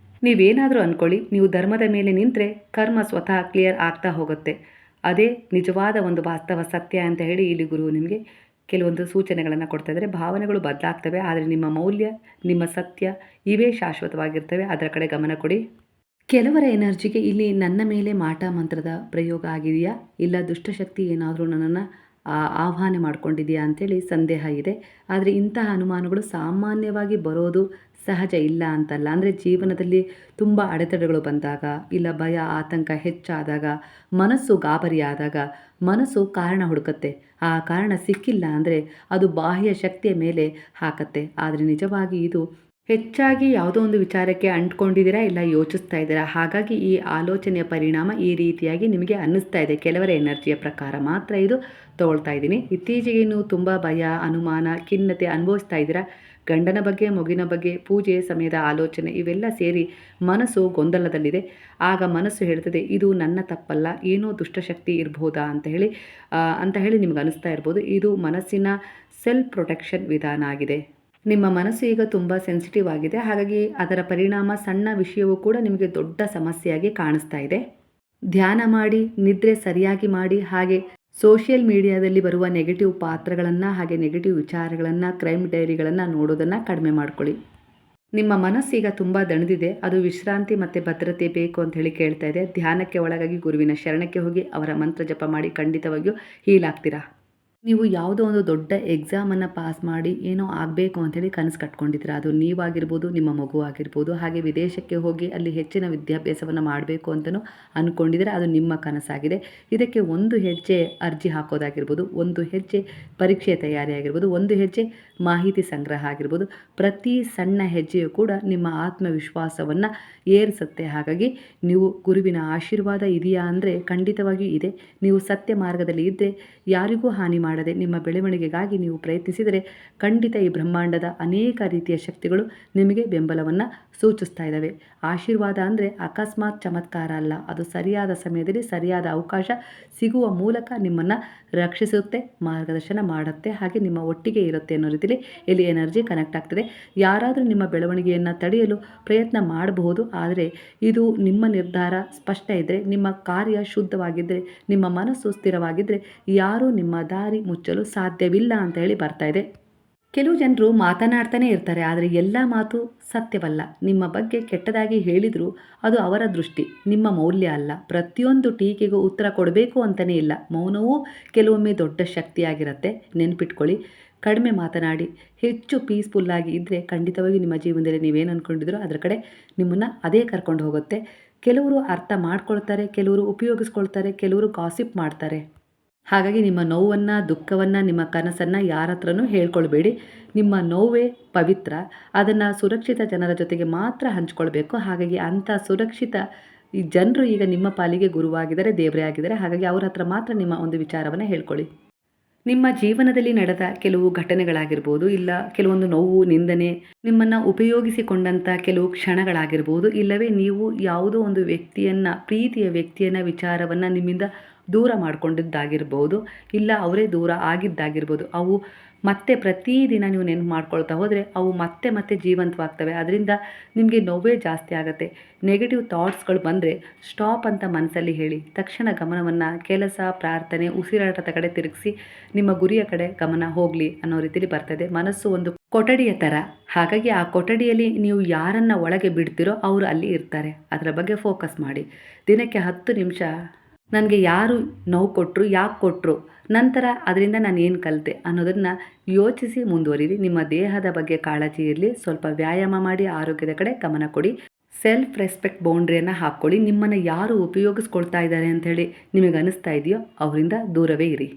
ನೀವೇನಾದರೂ ಅಂದ್ಕೊಳ್ಳಿ, ನೀವು ಧರ್ಮದ ಮೇಲೆ ನಿಂತರೆ ಕರ್ಮ ಸ್ವತಃ ಕ್ಲಿಯರ್ ಆಗ್ತಾ ಹೋಗುತ್ತೆ. ಅದೇ ನಿಜವಾದ ಒಂದು ವಾಸ್ತವ ಸತ್ಯ ಅಂತ ಹೇಳಿ ಇಲ್ಲಿ ಗುರು ನಿಮಗೆ ಕೆಲವೊಂದು ಸೂಚನೆಗಳನ್ನು ಕೊಡ್ತಾ ಇದ್ದಾರೆ. ಭಾವನೆಗಳು ಬದಲಾಗ್ತವೆ, ಆದರೆ ನಿಮ್ಮ ಮೌಲ್ಯ, ನಿಮ್ಮ ಸತ್ಯ ಇವೇ ಶಾಶ್ವತವಾಗಿರ್ತವೆ. ಅದರ ಕಡೆ ಗಮನ ಕೊಡಿ. ಕೆಲವರ ಎನರ್ಜಿಗೆ ಇಲ್ಲಿ ನನ್ನ ಮೇಲೆ ಮಾಟ ಮಂತ್ರದ ಪ್ರಯೋಗ ಆಗಿದೆಯಾ, ಇಲ್ಲ ದುಷ್ಟಶಕ್ತಿ ಏನಾದರೂ ನನ್ನನ್ನು ಆಹ್ವಾನ ಮಾಡ್ಕೊಂಡಿದೆಯಾ ಅಂಥೇಳಿ ಸಂದೇಹ ಇದೆ. ಆದರೆ ಇಂತಹ ಅನುಮಾನಗಳು ಸಾಮಾನ್ಯವಾಗಿ ಬರೋದು ಸಹಜ, ಇಲ್ಲ ಅಂತಲ್ಲ. ಅಂದರೆ ಜೀವನದಲ್ಲಿ ತುಂಬ ಅಡೆತಡೆಗಳು ಬಂದಾಗ, ಇಲ್ಲ ಭಯ ಆತಂಕ ಹೆಚ್ಚಾದಾಗ, ಮನಸ್ಸು ಗಾಬರಿಯಾದಾಗ ಮನಸ್ಸು ಕಾರಣ ಹುಡುಕತ್ತೆ. ಆ ಕಾರಣ ಸಿಕ್ಕಿಲ್ಲ ಅಂದರೆ ಅದು ಬಾಹ್ಯ ಶಕ್ತಿಯ ಮೇಲೆ ಹಾಕತ್ತೆ. ಆದರೆ ನಿಜವಾಗಿ ಇದು ಹೆಚ್ಚಾಗಿ ಯಾವುದೋ ಒಂದು ವಿಚಾರಕ್ಕೆ ಅಂಟ್ಕೊಂಡಿದ್ದೀರಾ, ಇಲ್ಲ ಯೋಚಿಸ್ತಾ ಇದ್ದೀರಾ. ಹಾಗಾಗಿ ಈ ಆಲೋಚನೆಯ ಪರಿಣಾಮ ಈ ರೀತಿಯಾಗಿ ನಿಮಗೆ ಅನ್ನಿಸ್ತಾ ಇದೆ. ಕೆಲವರ ಎನರ್ಜಿಯ ಪ್ರಕಾರ ಮಾತ್ರ ಇದು ತಗೊಳ್ತಾ ಇದ್ದೀನಿ. ಇತ್ತೀಚೆಗೆ ನೀವು ತುಂಬ ಭಯ, ಅನುಮಾನ, ಖಿನ್ನತೆ ಅನುಭವಿಸ್ತಾ ಇದ್ದೀರಾ. ಗಂಡನ ಬಗ್ಗೆ, ಮಗುವಿನ ಬಗ್ಗೆ, ಪೂಜೆ ಸಮಯದ ಆಲೋಚನೆ ಇವೆಲ್ಲ ಸೇರಿ ಮನಸ್ಸು ಗೊಂದಲದಲ್ಲಿದೆ. ಆಗ ಮನಸ್ಸು ಹೇಳ್ತದೆ, ಇದು ನನ್ನ ತಪ್ಪಲ್ಲ, ಏನೋ ದುಷ್ಟಶಕ್ತಿ ಇರ್ಬೋದಾ ಅಂತ ಹೇಳಿ ನಿಮ್ಗೆ ಅನಿಸ್ತಾ ಇರ್ಬೋದು. ಇದು ಮನಸ್ಸಿನ ಸೆಲ್ಫ್ ಪ್ರೊಟೆಕ್ಷನ್ ವಿಧಾನ ಆಗಿದೆ. ನಿಮ್ಮ ಮನಸ್ಸು ಈಗ ತುಂಬ ಸೆನ್ಸಿಟಿವ್ ಆಗಿದೆ. ಹಾಗಾಗಿ ಅದರ ಪರಿಣಾಮ ಸಣ್ಣ ವಿಷಯವೂ ಕೂಡ ನಿಮಗೆ ದೊಡ್ಡ ಸಮಸ್ಯೆಯಾಗಿ ಕಾಣಿಸ್ತಾ ಇದೆ. ಧ್ಯಾನ ಮಾಡಿ, ನಿದ್ರೆ ಸರಿಯಾಗಿ ಮಾಡಿ, ಹಾಗೆ ಸೋಷಿಯಲ್ ಮೀಡಿಯಾದಲ್ಲಿ ಬರುವ ನೆಗೆಟಿವ್ ಪಾತ್ರಗಳನ್ನು, ಹಾಗೆ ನೆಗೆಟಿವ್ ವಿಚಾರಗಳನ್ನು, ಕ್ರೈಮ್ ಡೈರಿಗಳನ್ನು ನೋಡೋದನ್ನು ಕಡಿಮೆ ಮಾಡ್ಕೊಳ್ಳಿ. ನಿಮ್ಮ ಮನಸ್ಸೀಗ ತುಂಬ ದಣಿದಿದೆ, ಅದು ವಿಶ್ರಾಂತಿ ಮತ್ತು ಭದ್ರತೆ ಬೇಕು ಅಂತ ಹೇಳಿ ಕೇಳ್ತಾ ಇದೆ. ಧ್ಯಾನಕ್ಕೆ ಒಳಗಾಗಿ ಗುರುವಿನ ಶರಣಕ್ಕೆ ಹೋಗಿ ಅವರ ಮಂತ್ರ ಜಪ ಮಾಡಿ, ಖಂಡಿತವಾಗಿಯೂ ಹೀಲ್ ಆಗ್ತೀರಾ. ನೀವು ಯಾವುದೋ ಒಂದು ದೊಡ್ಡ ಎಕ್ಸಾಮನ್ನು ಪಾಸ್ ಮಾಡಿ ಏನೋ ಆಗಬೇಕು ಅಂಥೇಳಿ ಕನಸು ಕಟ್ಕೊಂಡಿದ್ದೀರಾ. ಅದು ನೀವಾಗಿರ್ಬೋದು, ನಿಮ್ಮ ಮಗು ಆಗಿರ್ಬೋದು. ಹಾಗೆ ವಿದೇಶಕ್ಕೆ ಹೋಗಿ ಅಲ್ಲಿ ಹೆಚ್ಚಿನ ವಿದ್ಯಾಭ್ಯಾಸವನ್ನು ಮಾಡಬೇಕು ಅಂತಲೂ ಅಂದ್ಕೊಂಡಿದ್ದೀರಾ. ಅದು ನಿಮ್ಮ ಕನಸಾಗಿದೆ. ಇದಕ್ಕೆ ಒಂದು ಹೆಜ್ಜೆ ಅರ್ಜಿ ಹಾಕೋದಾಗಿರ್ಬೋದು, ಒಂದು ಹೆಜ್ಜೆ ಪರೀಕ್ಷೆ ತಯಾರಿ ಆಗಿರ್ಬೋದು, ಒಂದು ಹೆಜ್ಜೆ ಮಾಹಿತಿ ಸಂಗ್ರಹ ಆಗಿರ್ಬೋದು. ಪ್ರತಿ ಸಣ್ಣ ಹೆಜ್ಜೆಯು ಕೂಡ ನಿಮ್ಮ ಆತ್ಮವಿಶ್ವಾಸವನ್ನು ಏರಿಸುತ್ತೆ. ಹಾಗಾಗಿ ನೀವು ಗುರುವಿನ ಆಶೀರ್ವಾದ ಇದೆಯಾ ಅಂದರೆ ಖಂಡಿತವಾಗಿಯೂ ಇದೆ. ನೀವು ಸತ್ಯ ಮಾರ್ಗದಲ್ಲಿ ಇದ್ದರೆ, ಯಾರಿಗೂ ಹಾನಿ ಮಾಡದೆ ನಿಮ್ಮ ಬೆಳವಣಿಗೆಗಾಗಿ ನೀವು ಪ್ರಯತ್ನಿಸಿದರೆ ಖಂಡಿತ ಈ ಬ್ರಹ್ಮಾಂಡದ ಅನೇಕ ರೀತಿಯ ಶಕ್ತಿಗಳು ನಿಮಗೆ ಬೆಂಬಲವನ್ನು ಸೂಚಿಸ್ತಾ ಇದ್ದಾವೆ. ಆಶೀರ್ವಾದ ಅಂದರೆ ಅಕಸ್ಮಾತ್ ಚಮತ್ಕಾರ ಅಲ್ಲ, ಅದು ಸರಿಯಾದ ಸಮಯದಲ್ಲಿ ಸರಿಯಾದ ಅವಕಾಶ ಸಿಗುವ ಮೂಲಕ ನಿಮ್ಮನ್ನು ರಕ್ಷಿಸುತ್ತೆ, ಮಾರ್ಗದರ್ಶನ ಮಾಡುತ್ತೆ, ಹಾಗೆ ನಿಮ್ಮ ಒಟ್ಟಿಗೆ ಇರುತ್ತೆ ಅನ್ನೋ ರೀತಿಯಲ್ಲಿ ಇಲ್ಲಿ ಎನರ್ಜಿ ಕನೆಕ್ಟ್ ಆಗ್ತದೆ. ಯಾರಾದರೂ ನಿಮ್ಮ ಬೆಳವಣಿಗೆಯನ್ನು ತಡೆಯಲು ಪ್ರಯತ್ನ ಮಾಡಬಹುದು, ಆದರೆ ಇದು ನಿಮ್ಮ ನಿರ್ಧಾರ ಸ್ಪಷ್ಟ ಇದ್ದರೆ, ನಿಮ್ಮ ಕಾರ್ಯ ಶುದ್ಧವಾಗಿದ್ದರೆ, ನಿಮ್ಮ ಮನಸ್ಸು ಸ್ಥಿರವಾಗಿದ್ದರೆ ಯಾರೂ ನಿಮ್ಮ ದಾರಿ ಮುಚ್ಚಲು ಸಾಧ್ಯವಿಲ್ಲ ಅಂತ ಹೇಳಿ ಬರ್ತಾ ಇದೆ. ಕೆಲವು ಜನರು ಮಾತನಾಡ್ತಾನೆ ಇರ್ತಾರೆ, ಆದರೆ ಎಲ್ಲ ಮಾತು ಸತ್ಯವಲ್ಲ. ನಿಮ್ಮ ಬಗ್ಗೆ ಕೆಟ್ಟದಾಗಿ ಹೇಳಿದರೂ ಅದು ಅವರ ದೃಷ್ಟಿ, ನಿಮ್ಮ ಮೌಲ್ಯ ಅಲ್ಲ. ಪ್ರತಿಯೊಂದು ಟೀಕೆಗೂ ಉತ್ತರ ಕೊಡಬೇಕು ಅಂತಲೇ ಇಲ್ಲ. ಮೌನವೂ ಕೆಲವೊಮ್ಮೆ ದೊಡ್ಡ ಶಕ್ತಿಯಾಗಿರುತ್ತೆ. ನೆನ್ಪಿಟ್ಕೊಳ್ಳಿ. ಕಡಿಮೆ ಮಾತನಾಡಿ, ಹೆಚ್ಚು ಪೀಸ್ಫುಲ್ಲಾಗಿ ಇದ್ದರೆ ಖಂಡಿತವಾಗಿ ನಿಮ್ಮ ಜೀವನದಲ್ಲಿ ನೀವೇನು ಅಂದ್ಕೊಂಡಿದ್ರೋ ಅದರ ಕಡೆ ನಿಮ್ಮನ್ನು ಅದೇ ಕರ್ಕೊಂಡು ಹೋಗುತ್ತೆ. ಕೆಲವರು ಅರ್ಥ ಮಾಡ್ಕೊಳ್ತಾರೆ, ಕೆಲವರು ಉಪಯೋಗಿಸ್ಕೊಳ್ತಾರೆ, ಕೆಲವರು ಗಾಸಿಪ್ ಮಾಡ್ತಾರೆ. ಹಾಗಾಗಿ ನಿಮ್ಮ ನೋವನ್ನು, ದುಃಖವನ್ನು, ನಿಮ್ಮ ಕನಸನ್ನು ಯಾರ ಹತ್ರನೂ ಹೇಳ್ಕೊಳ್ಬೇಡಿ. ನಿಮ್ಮ ನೋವೇ ಪವಿತ್ರ. ಅದನ್ನು ಸುರಕ್ಷಿತ ಜನರ ಜೊತೆಗೆ ಮಾತ್ರ ಹಂಚ್ಕೊಳ್ಬೇಕು. ಹಾಗಾಗಿ ಅಂಥ ಸುರಕ್ಷಿತ ಈ ಜನರು ಈಗ ನಿಮ್ಮ ಪಾಲಿಗೆ ಗುರುವಾಗಿದ್ದಾರೆ, ದೇವರೇ ಆಗಿದ್ದಾರೆ. ಹಾಗಾಗಿ ಅವ್ರ ಹತ್ರ ಮಾತ್ರ ನಿಮ್ಮ ಒಂದು ವಿಚಾರವನ್ನು ಹೇಳ್ಕೊಳ್ಳಿ. ನಿಮ್ಮ ಜೀವನದಲ್ಲಿ ನಡೆದ ಕೆಲವು ಘಟನೆಗಳಾಗಿರ್ಬೋದು, ಇಲ್ಲ ಕೆಲವೊಂದು ನೋವು, ನಿಂದನೆ, ನಿಮ್ಮನ್ನು ಉಪಯೋಗಿಸಿಕೊಂಡಂಥ ಕೆಲವು ಕ್ಷಣಗಳಾಗಿರ್ಬೋದು, ಇಲ್ಲವೇ ನೀವು ಯಾವುದೋ ಒಂದು ವ್ಯಕ್ತಿಯನ್ನು, ಪ್ರೀತಿಯ ವ್ಯಕ್ತಿಯನ್ನು, ವಿಚಾರವನ್ನು ನಿಮ್ಮಿಂದ ದೂರ ಮಾಡಿಕೊಂಡಿದ್ದಾಗಿರ್ಬೋದು, ಇಲ್ಲ ಅವರೇ ದೂರ ಆಗಿದ್ದಾಗಿರ್ಬೋದು. ಅವು ಮತ್ತೆ ಪ್ರತಿದಿನ ನೀವು ನೆನಪು ಮಾಡ್ಕೊಳ್ತಾ ಹೋದರೆ ಅವು ಮತ್ತೆ ಮತ್ತೆ ಜೀವಂತವಾಗ್ತವೆ. ಅದರಿಂದ ನಿಮಗೆ ನೋವೇ ಜಾಸ್ತಿ ಆಗುತ್ತೆ. ನೆಗೆಟಿವ್ ಥಾಟ್ಸ್ಗಳು ಬಂದರೆ ಸ್ಟಾಪ್ ಅಂತ ಮನಸ್ಸಲ್ಲಿ ಹೇಳಿ ತಕ್ಷಣ ಗಮನವನ್ನು ಕೆಲಸ, ಪ್ರಾರ್ಥನೆ, ಉಸಿರಾಟದ ಕಡೆ ತಿರುಗಿಸಿ ನಿಮ್ಮ ಗುರಿಯ ಕಡೆ ಗಮನ ಹೋಗಲಿ ಅನ್ನೋ ರೀತಿಯಲ್ಲಿ ಬರ್ತದೆ. ಮನಸ್ಸು ಒಂದು ಕೊಠಡಿಯ ಥರ. ಹಾಗಾಗಿ ಆ ಕೊಠಡಿಯಲ್ಲಿ ನೀವು ಯಾರನ್ನು ಒಳಗೆ ಬಿಡ್ತೀರೋ ಅವರು ಅಲ್ಲಿ ಇರ್ತಾರೆ. ಅದರ ಬಗ್ಗೆ ಫೋಕಸ್ ಮಾಡಿ. ದಿನಕ್ಕೆ 10 ನಿಮಿಷ ನನಗೆ ಯಾರು ನೋವು ಕೊಟ್ಟರು, ಯಾಕೆ ಕೊಟ್ಟರು, ನಂತರ ಅದರಿಂದ ನಾನು ಏನು ಕಲಿತೆ ಅನ್ನೋದನ್ನು ಯೋಚಿಸಿ ಮುಂದುವರಿರಿ. ನಿಮ್ಮ ದೇಹದ ಬಗ್ಗೆ ಕಾಳಜಿ ಇರಲಿ. ಸ್ವಲ್ಪ ವ್ಯಾಯಾಮ ಮಾಡಿ ಆರೋಗ್ಯದ ಕಡೆ ಗಮನ ಕೊಡಿ. ಸೆಲ್ಫ್ ರೆಸ್ಪೆಕ್ಟ್ ಬೌಂಡ್ರಿಯನ್ನು ಹಾಕ್ಕೊಳ್ಳಿ. ನಿಮ್ಮನ್ನು ಯಾರು ಉಪಯೋಗಿಸ್ಕೊಳ್ತಾ ಇದ್ದಾರೆ ಅಂಥೇಳಿ ನಿಮಗೆ ಅನಿಸ್ತಾ ಇದೆಯೋ ಅವರಿಂದ ದೂರವೇ ಇರಿ.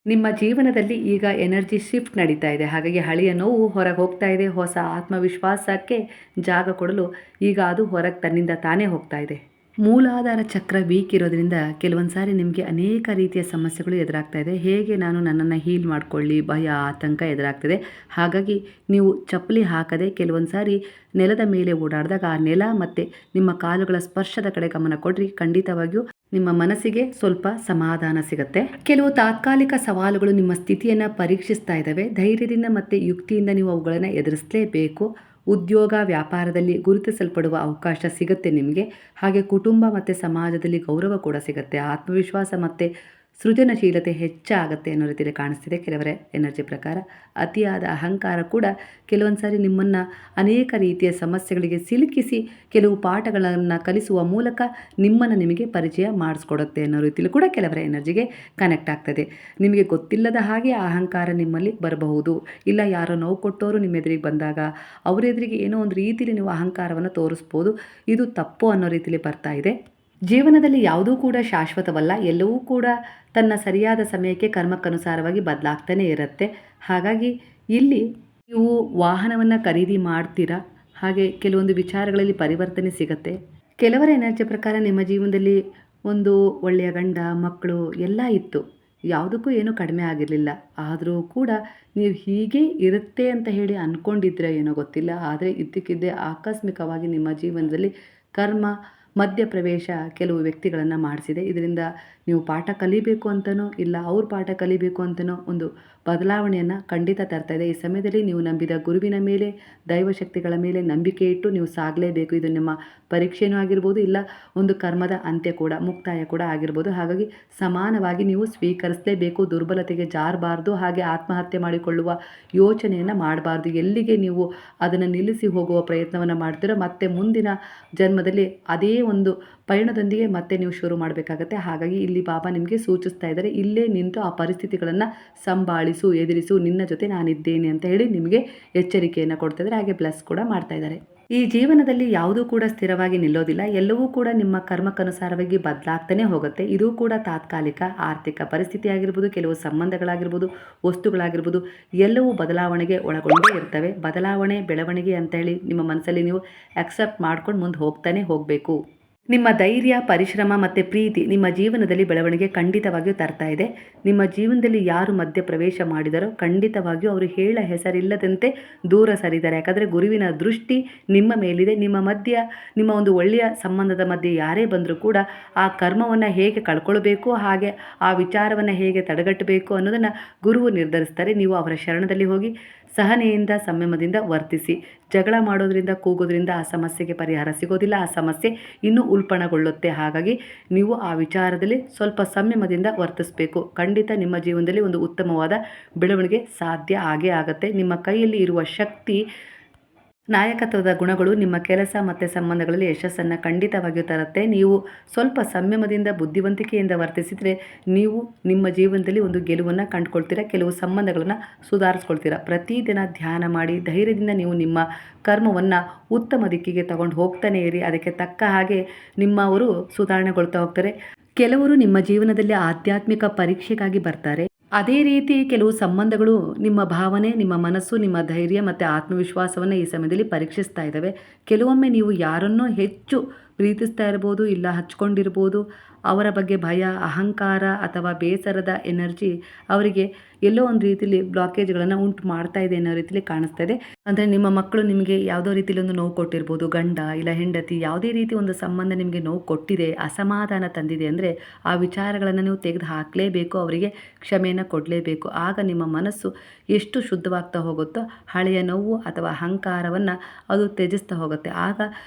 ನಿಮ್ಮ ಜೀವನದಲ್ಲಿ ಈಗ ಎನರ್ಜಿ ಶಿಫ್ಟ್ ನಡೀತಾ ಇದೆ. ಹಾಗಾಗಿ ಹಳೆಯ ನೋವು ಹೊರಗೆ ಹೋಗ್ತಾ ಇದೆ. ಹೊಸ ಆತ್ಮವಿಶ್ವಾಸಕ್ಕೆ ಜಾಗ ಕೊಡಲು ಈಗ ಅದು ಹೊರಗೆ ತನ್ನಿಂದ ತಾನೇ ಹೋಗ್ತಾ ಇದೆ. ಮೂಲಾಧಾರ ಚಕ್ರ ವೀಕ್ ಇರೋದ್ರಿಂದ ಕೆಲವೊಂದು ಸಾರಿ ನಿಮಗೆ ಅನೇಕ ರೀತಿಯ ಸಮಸ್ಯೆಗಳು ಎದುರಾಗ್ತಾ ಇದೆ. ಹೇಗೆ ನಾನು ನನ್ನನ್ನು ಹೀಲ್ ಮಾಡಿಕೊಳ್ಳಿ, ಭಯ, ಆತಂಕ ಎದುರಾಗ್ತದೆ. ಹಾಗಾಗಿ ನೀವು ಚಪ್ಪಲಿ ಹಾಕದೆ ಕೆಲವೊಂದು ಸಾರಿ ನೆಲದ ಮೇಲೆ ಓಡಾಡಿದಾಗ ಆ ನೆಲ ಮತ್ತು ನಿಮ್ಮ ಕಾಲುಗಳ ಸ್ಪರ್ಶದ ಕಡೆ ಗಮನ ಕೊಡ್ರಿ. ಖಂಡಿತವಾಗಿಯೂ ನಿಮ್ಮ ಮನಸ್ಸಿಗೆ ಸ್ವಲ್ಪ ಸಮಾಧಾನ ಸಿಗುತ್ತೆ. ಕೆಲವು ತಾತ್ಕಾಲಿಕ ಸವಾಲುಗಳು ನಿಮ್ಮ ಸ್ಥಿತಿಯನ್ನು ಪರೀಕ್ಷಿಸ್ತಾ ಇದ್ದಾವೆ. ಧೈರ್ಯದಿಂದ ಮತ್ತು ಯುಕ್ತಿಯಿಂದ ನೀವು ಅವುಗಳನ್ನು ಎದುರಿಸಲೇಬೇಕು. ಉದ್ಯೋಗ, ವ್ಯಾಪಾರದಲ್ಲಿ ಗುರುತಿಸಲ್ಪಡುವ ಅವಕಾಶ ಸಿಗುತ್ತೆ ನಿಮಗೆ. ಹಾಗೆ ಕುಟುಂಬ ಮತ್ತು ಸಮಾಜದಲ್ಲಿ ಗೌರವ ಕೂಡ ಸಿಗುತ್ತೆ. ಆತ್ಮವಿಶ್ವಾಸ ಮತ್ತು ಸೃಜನಶೀಲತೆ ಹೆಚ್ಚಾಗುತ್ತೆ ಅನ್ನೋ ರೀತಿಯಲ್ಲಿ ಕಾಣಿಸ್ತಿದೆ ಕೆಲವರ ಎನರ್ಜಿ ಪ್ರಕಾರ. ಅತಿಯಾದ ಅಹಂಕಾರ ಕೂಡ ಕೆಲವೊಂದು ಸಾರಿ ನಿಮ್ಮನ್ನು ಅನೇಕ ರೀತಿಯ ಸಮಸ್ಯೆಗಳಿಗೆ ಸಿಲುಕಿಸಿ ಕೆಲವು ಪಾಠಗಳನ್ನು ಕಲಿಸುವ ಮೂಲಕ ನಿಮ್ಮನ್ನು ನಿಮಗೆ ಪರಿಚಯ ಮಾಡಿಸ್ಕೊಡುತ್ತೆ ಅನ್ನೋ ರೀತಿಯಲ್ಲಿ ಕೂಡ ಕೆಲವರ ಎನರ್ಜಿಗೆ ಕನೆಕ್ಟ್ ಆಗ್ತದೆ. ನಿಮಗೆ ಗೊತ್ತಿಲ್ಲದ ಹಾಗೆ ಆ ಅಹಂಕಾರ ನಿಮ್ಮಲ್ಲಿ ಬರಬಹುದು. ಇಲ್ಲ ಯಾರೋ ನೋವು ಕೊಟ್ಟವರು ನಿಮ್ಮ ಎದುರಿಗೆ ಬಂದಾಗ ಅವರ ಎದುರಿಗೆ ಏನೋ ಒಂದು ರೀತಿಯಲ್ಲಿ ನೀವು ಅಹಂಕಾರವನ್ನು ತೋರಿಸ್ಬೋದು. ಇದು ತಪ್ಪು ಅನ್ನೋ ರೀತಿಯಲ್ಲಿ ಬರ್ತಾ ಇದೆ. ಜೀವನದಲ್ಲಿ ಯಾವುದೂ ಕೂಡ ಶಾಶ್ವತವಲ್ಲ. ಎಲ್ಲವೂ ಕೂಡ ತನ್ನ ಸರಿಯಾದ ಸಮಯಕ್ಕೆ ಕರ್ಮಕ್ಕನುಸಾರವಾಗಿ ಬದಲಾಗ್ತಾನೆ ಇರುತ್ತೆ. ಹಾಗಾಗಿ ಇಲ್ಲಿ ನೀವು ವಾಹನವನ್ನು ಖರೀದಿ ಮಾಡ್ತೀರಾ. ಹಾಗೆ ಕೆಲವೊಂದು ವಿಚಾರಗಳಲ್ಲಿ ಪರಿವರ್ತನೆ ಸಿಗುತ್ತೆ. ಕೆಲವರ ಎನರ್ಜಿ ಪ್ರಕಾರ ನಿಮ್ಮ ಜೀವನದಲ್ಲಿ ಒಂದು ಒಳ್ಳೆಯ ಗಂಡ, ಮಕ್ಕಳು ಎಲ್ಲ ಇತ್ತು. ಯಾವುದಕ್ಕೂ ಏನೂ ಕಡಿಮೆ ಆಗಿರಲಿಲ್ಲ. ಆದರೂ ಕೂಡ ನೀವು ಹೀಗೆ ಇರುತ್ತೆ ಅಂತ ಹೇಳಿ ಅಂದ್ಕೊಂಡಿದ್ರೆ ಏನೋ ಗೊತ್ತಿಲ್ಲ. ಆದರೆ ಇದ್ದಕ್ಕಿದ್ದೇ ಆಕಸ್ಮಿಕವಾಗಿ ನಿಮ್ಮ ಜೀವನದಲ್ಲಿ ಕರ್ಮ ಮಧ್ಯಪ್ರವೇಶ ಕೆಲವು ವ್ಯಕ್ತಿಗಳನ್ನು ಮಾಡಿಸಿದೆ. ಇದರಿಂದ ನೀವು ಪಾಠ ಕಲಿಬೇಕು ಅಂತನೋ ಇಲ್ಲ ಅವ್ರ ಪಾಠ ಕಲಿಬೇಕು ಅಂತನೋ ಒಂದು ಬದಲಾವಣೆಯನ್ನು ಖಂಡಿತ ತರ್ತಾ ಇದೆ. ಈ ಸಮಯದಲ್ಲಿ ನೀವು ನಂಬಿದ ಗುರುವಿನ ಮೇಲೆ, ದೈವಶಕ್ತಿಗಳ ಮೇಲೆ ನಂಬಿಕೆ ಇಟ್ಟು ನೀವು ಸಾಗಲೇಬೇಕು. ಇದು ನಿಮ್ಮ ಪರೀಕ್ಷೆಯೂ ಆಗಿರ್ಬೋದು, ಇಲ್ಲ ಒಂದು ಕರ್ಮದ ಅಂತ್ಯ ಕೂಡ, ಮುಕ್ತಾಯ ಕೂಡ ಆಗಿರ್ಬೋದು. ಹಾಗಾಗಿ ಸಮಾನವಾಗಿ ನೀವು ಸ್ವೀಕರಿಸಲೇಬೇಕು. ದುರ್ಬಲತೆಗೆ ಜಾರಬಾರ್ದು. ಹಾಗೆ ಆತ್ಮಹತ್ಯೆ ಮಾಡಿಕೊಳ್ಳುವ ಯೋಚನೆಯನ್ನು ಮಾಡಬಾರ್ದು. ಎಲ್ಲಿಗೆ ನೀವು ಅದನ್ನು ನಿಲ್ಲಿಸಿ ಹೋಗುವ ಪ್ರಯತ್ನವನ್ನು ಮಾಡ್ತೀರೋ ಮತ್ತೆ ಮುಂದಿನ ಜನ್ಮದಲ್ಲಿ ಅದೇ ಒಂದು ಪಯಣದೊಂದಿಗೆ ಮತ್ತೆ ನೀವು ಶುರು ಮಾಡಬೇಕಾಗತ್ತೆ. ಹಾಗಾಗಿ ಇಲ್ಲಿ ಬಾಬಾ ನಿಮಗೆ ಸೂಚಿಸ್ತಾ ಇದ್ದಾರೆ, ಇಲ್ಲೇ ನಿಂತು ಆ ಪರಿಸ್ಥಿತಿಗಳನ್ನು ಸಂಭಾಳಿಸು, ಎದುರಿಸು, ನಿನ್ನ ಜೊತೆ ನಾನಿದ್ದೇನೆ ಅಂತ ಹೇಳಿ ನಿಮಗೆ ಎಚ್ಚರಿಕೆಯನ್ನು ಕೊಡ್ತಾ ಇದ್ದಾರೆ. ಹಾಗೆ ಬ್ಲೆಸ್ ಕೂಡ ಮಾಡ್ತಾ ಇದ್ದಾರೆ. ಈ ಜೀವನದಲ್ಲಿ ಯಾವುದೂ ಕೂಡ ಸ್ಥಿರವಾಗಿ ನಿಲ್ಲೋದಿಲ್ಲ. ಎಲ್ಲವೂ ಕೂಡ ನಿಮ್ಮ ಕರ್ಮಕ್ಕನುಸಾರವಾಗಿ ಬದಲಾಗ್ತಾನೆ ಹೋಗುತ್ತೆ. ಇದು ಕೂಡ ತಾತ್ಕಾಲಿಕ. ಆರ್ಥಿಕ ಪರಿಸ್ಥಿತಿ ಆಗಿರ್ಬೋದು, ಕೆಲವು ಸಂಬಂಧಗಳಾಗಿರ್ಬೋದು, ವಸ್ತುಗಳಾಗಿರ್ಬೋದು, ಎಲ್ಲವೂ ಬದಲಾವಣೆಗೆ ಒಳಗೊಂಡೇ ಇರ್ತವೆ. ಬದಲಾವಣೆ, ಬೆಳವಣಿಗೆ ಅಂತ ಹೇಳಿ ನಿಮ್ಮ ಮನಸ್ಸಲ್ಲಿ ನೀವು ಅಕ್ಸೆಪ್ಟ್ ಮಾಡ್ಕೊಂಡು ಮುಂದೆ ಹೋಗ್ತಾನೆ ಹೋಗಬೇಕು. ನಿಮ್ಮ ಧೈರ್ಯ, ಪರಿಶ್ರಮ ಮತ್ತು ಪ್ರೀತಿ ನಿಮ್ಮ ಜೀವನದಲ್ಲಿ ಬೆಳವಣಿಗೆ ಖಂಡಿತವಾಗಿಯೂ ತರ್ತಾ ಇದೆ. ನಿಮ್ಮ ಜೀವನದಲ್ಲಿ ಯಾರು ಮಧ್ಯ ಪ್ರವೇಶ ಮಾಡಿದಾರೋ ಖಂಡಿತವಾಗಿಯೂ ಅವರು ಹೇಳ ಹೆಸರಿಲ್ಲದಂತೆ ದೂರ ಸರಿದ್ದಾರೆ. ಯಾಕಂದರೆ ಗುರುವಿನ ದೃಷ್ಟಿ ನಿಮ್ಮ ಮೇಲಿದೆ. ನಿಮ್ಮ ಒಂದು ಒಳ್ಳೆಯ ಸಂಬಂಧದ ಮಧ್ಯೆ ಯಾರೇ ಬಂದರೂ ಕೂಡ ಆ ಕರ್ಮವನ್ನು ಹೇಗೆ ಕಳ್ಕೊಳ್ಬೇಕು, ಹಾಗೆ ಆ ವಿಚಾರವನ್ನು ಹೇಗೆ ತಡೆಗಟ್ಟಬೇಕು ಅನ್ನೋದನ್ನು ಗುರುವು ನಿರ್ಧರಿಸ್ತಾರೆ. ನೀವು ಅವರ ಶರಣದಲ್ಲಿ ಹೋಗಿ ಸಹನೆಯಿಂದ, ಸಂಯಮದಿಂದ ವರ್ತಿಸಿ. ಜಗಳ ಮಾಡೋದ್ರಿಂದ, ಕೂಗೋದ್ರಿಂದ ಆ ಸಮಸ್ಯೆಗೆ ಪರಿಹಾರ ಸಿಗೋದಿಲ್ಲ. ಆ ಸಮಸ್ಯೆ ಇನ್ನೂ ಉಲ್ಪಣಗೊಳ್ಳುತ್ತೆ. ಹಾಗಾಗಿ ನೀವು ಆ ವಿಚಾರದಲ್ಲಿ ಸ್ವಲ್ಪ ಸಂಯಮದಿಂದ ವರ್ತಿಸಬೇಕು. ಖಂಡಿತ ನಿಮ್ಮ ಜೀವನದಲ್ಲಿ ಒಂದು ಉತ್ತಮವಾದ ಬೆಳವಣಿಗೆ ಸಾಧ್ಯ ಆಗೇ ಆಗುತ್ತೆ. ನಿಮ್ಮ ಕೈಯಲ್ಲಿ ಇರುವ ಶಕ್ತಿ, ನಾಯಕತ್ವದ ಗುಣಗಳು ನಿಮ್ಮ ಕೆಲಸ ಮತ್ತು ಸಂಬಂಧಗಳಲ್ಲಿ ಯಶಸ್ಸನ್ನು ಖಂಡಿತವಾಗಿಯೂ ತರುತ್ತೆ. ನೀವು ಸ್ವಲ್ಪ ಸಂಯಮದಿಂದ, ಬುದ್ಧಿವಂತಿಕೆಯಿಂದ ವರ್ತಿಸಿದರೆ ನೀವು ನಿಮ್ಮ ಜೀವನದಲ್ಲಿ ಒಂದು ಗೆಲುವನ್ನು ಕಂಡುಕೊಳ್ತೀರಾ. ಕೆಲವು ಸಂಬಂಧಗಳನ್ನು ಸುಧಾರಿಸ್ಕೊಳ್ತೀರಾ. ಪ್ರತಿದಿನ ಧ್ಯಾನ ಮಾಡಿ ಧೈರ್ಯದಿಂದ ನೀವು ನಿಮ್ಮ ಕರ್ಮವನ್ನು ಉತ್ತಮ ದಿಕ್ಕಿಗೆ ತಗೊಂಡು ಹೋಗ್ತಾನೆ ಇರಿ. ಅದಕ್ಕೆ ತಕ್ಕ ಹಾಗೆ ನಿಮ್ಮವರು ಸುಧಾರಣೆಗೊಳ್ತಾ ಹೋಗ್ತಾರೆ. ಕೆಲವರು ನಿಮ್ಮ ಜೀವನದಲ್ಲಿ ಆಧ್ಯಾತ್ಮಿಕ ಪರೀಕ್ಷೆಗಾಗಿ ಬರ್ತಾರೆ. ಅದೇ ರೀತಿ ಕೆಲವು ಸಂಬಂಧಗಳು ನಿಮ್ಮ ಭಾವನೆ, ನಿಮ್ಮ ಮನಸ್ಸು, ನಿಮ್ಮ ಧೈರ್ಯ ಮತ್ತು ಆತ್ಮವಿಶ್ವಾಸವನ್ನು ಈ ಸಮಯದಲ್ಲಿ ಪರೀಕ್ಷಿಸ್ತಾ ಇದ್ದಾವೆ. ಕೆಲವೊಮ್ಮೆ ನೀವು ಯಾರನ್ನೋ ಹೆಚ್ಚು ಪ್ರೀತಿಸ್ತಾ ಇರ್ಬೋದು, ಇಲ್ಲ ಹಚ್ಕೊಂಡಿರ್ಬೋದು. ಅವರ ಬಗ್ಗೆ ಭಯ, ಅಹಂಕಾರ ಅಥವಾ ಬೇಸರದ ಎನರ್ಜಿ ಅವರಿಗೆ ಎಲ್ಲೋ ಒಂದು ರೀತಿಯಲ್ಲಿ ಬ್ಲಾಕೇಜ್ಗಳನ್ನು ಉಂಟು ಮಾಡ್ತಾ ಇದೆ ಅನ್ನೋ ರೀತಿಯಲ್ಲಿ ಕಾಣಿಸ್ತಾ ಇದೆ. ಅಂದರೆ ನಿಮ್ಮ ಮಕ್ಕಳು ನಿಮಗೆ ಯಾವುದೋ ರೀತಿಯಲ್ಲಿ ಒಂದು ನೋವು ಕೊಟ್ಟಿರ್ಬೋದು, ಗಂಡ ಇಲ್ಲ ಹೆಂಡತಿ ಯಾವುದೇ ರೀತಿ ಒಂದು ಸಂಬಂಧ ನಿಮಗೆ ನೋವು ಕೊಟ್ಟಿದೆ, ಅಸಮಾಧಾನ ತಂದಿದೆ ಅಂದರೆ ಆ ವಿಚಾರಗಳನ್ನು ನೀವು ತೆಗೆದು ಹಾಕಲೇಬೇಕು, ಅವರಿಗೆ ಕ್ಷಮೆಯನ್ನು ಕೊಡಲೇಬೇಕು. ಆಗ ನಿಮ್ಮ ಮನಸ್ಸು ಎಷ್ಟು ಶುದ್ಧವಾಗ್ತಾ ಹೋಗುತ್ತೋ ಹಳೆಯ ನೋವು ಅಥವಾ ಅಹಂಕಾರವನ್ನು ಅದು ತ್ಯಜಿಸ್ತಾ ಹೋಗುತ್ತೆ. ಆಗ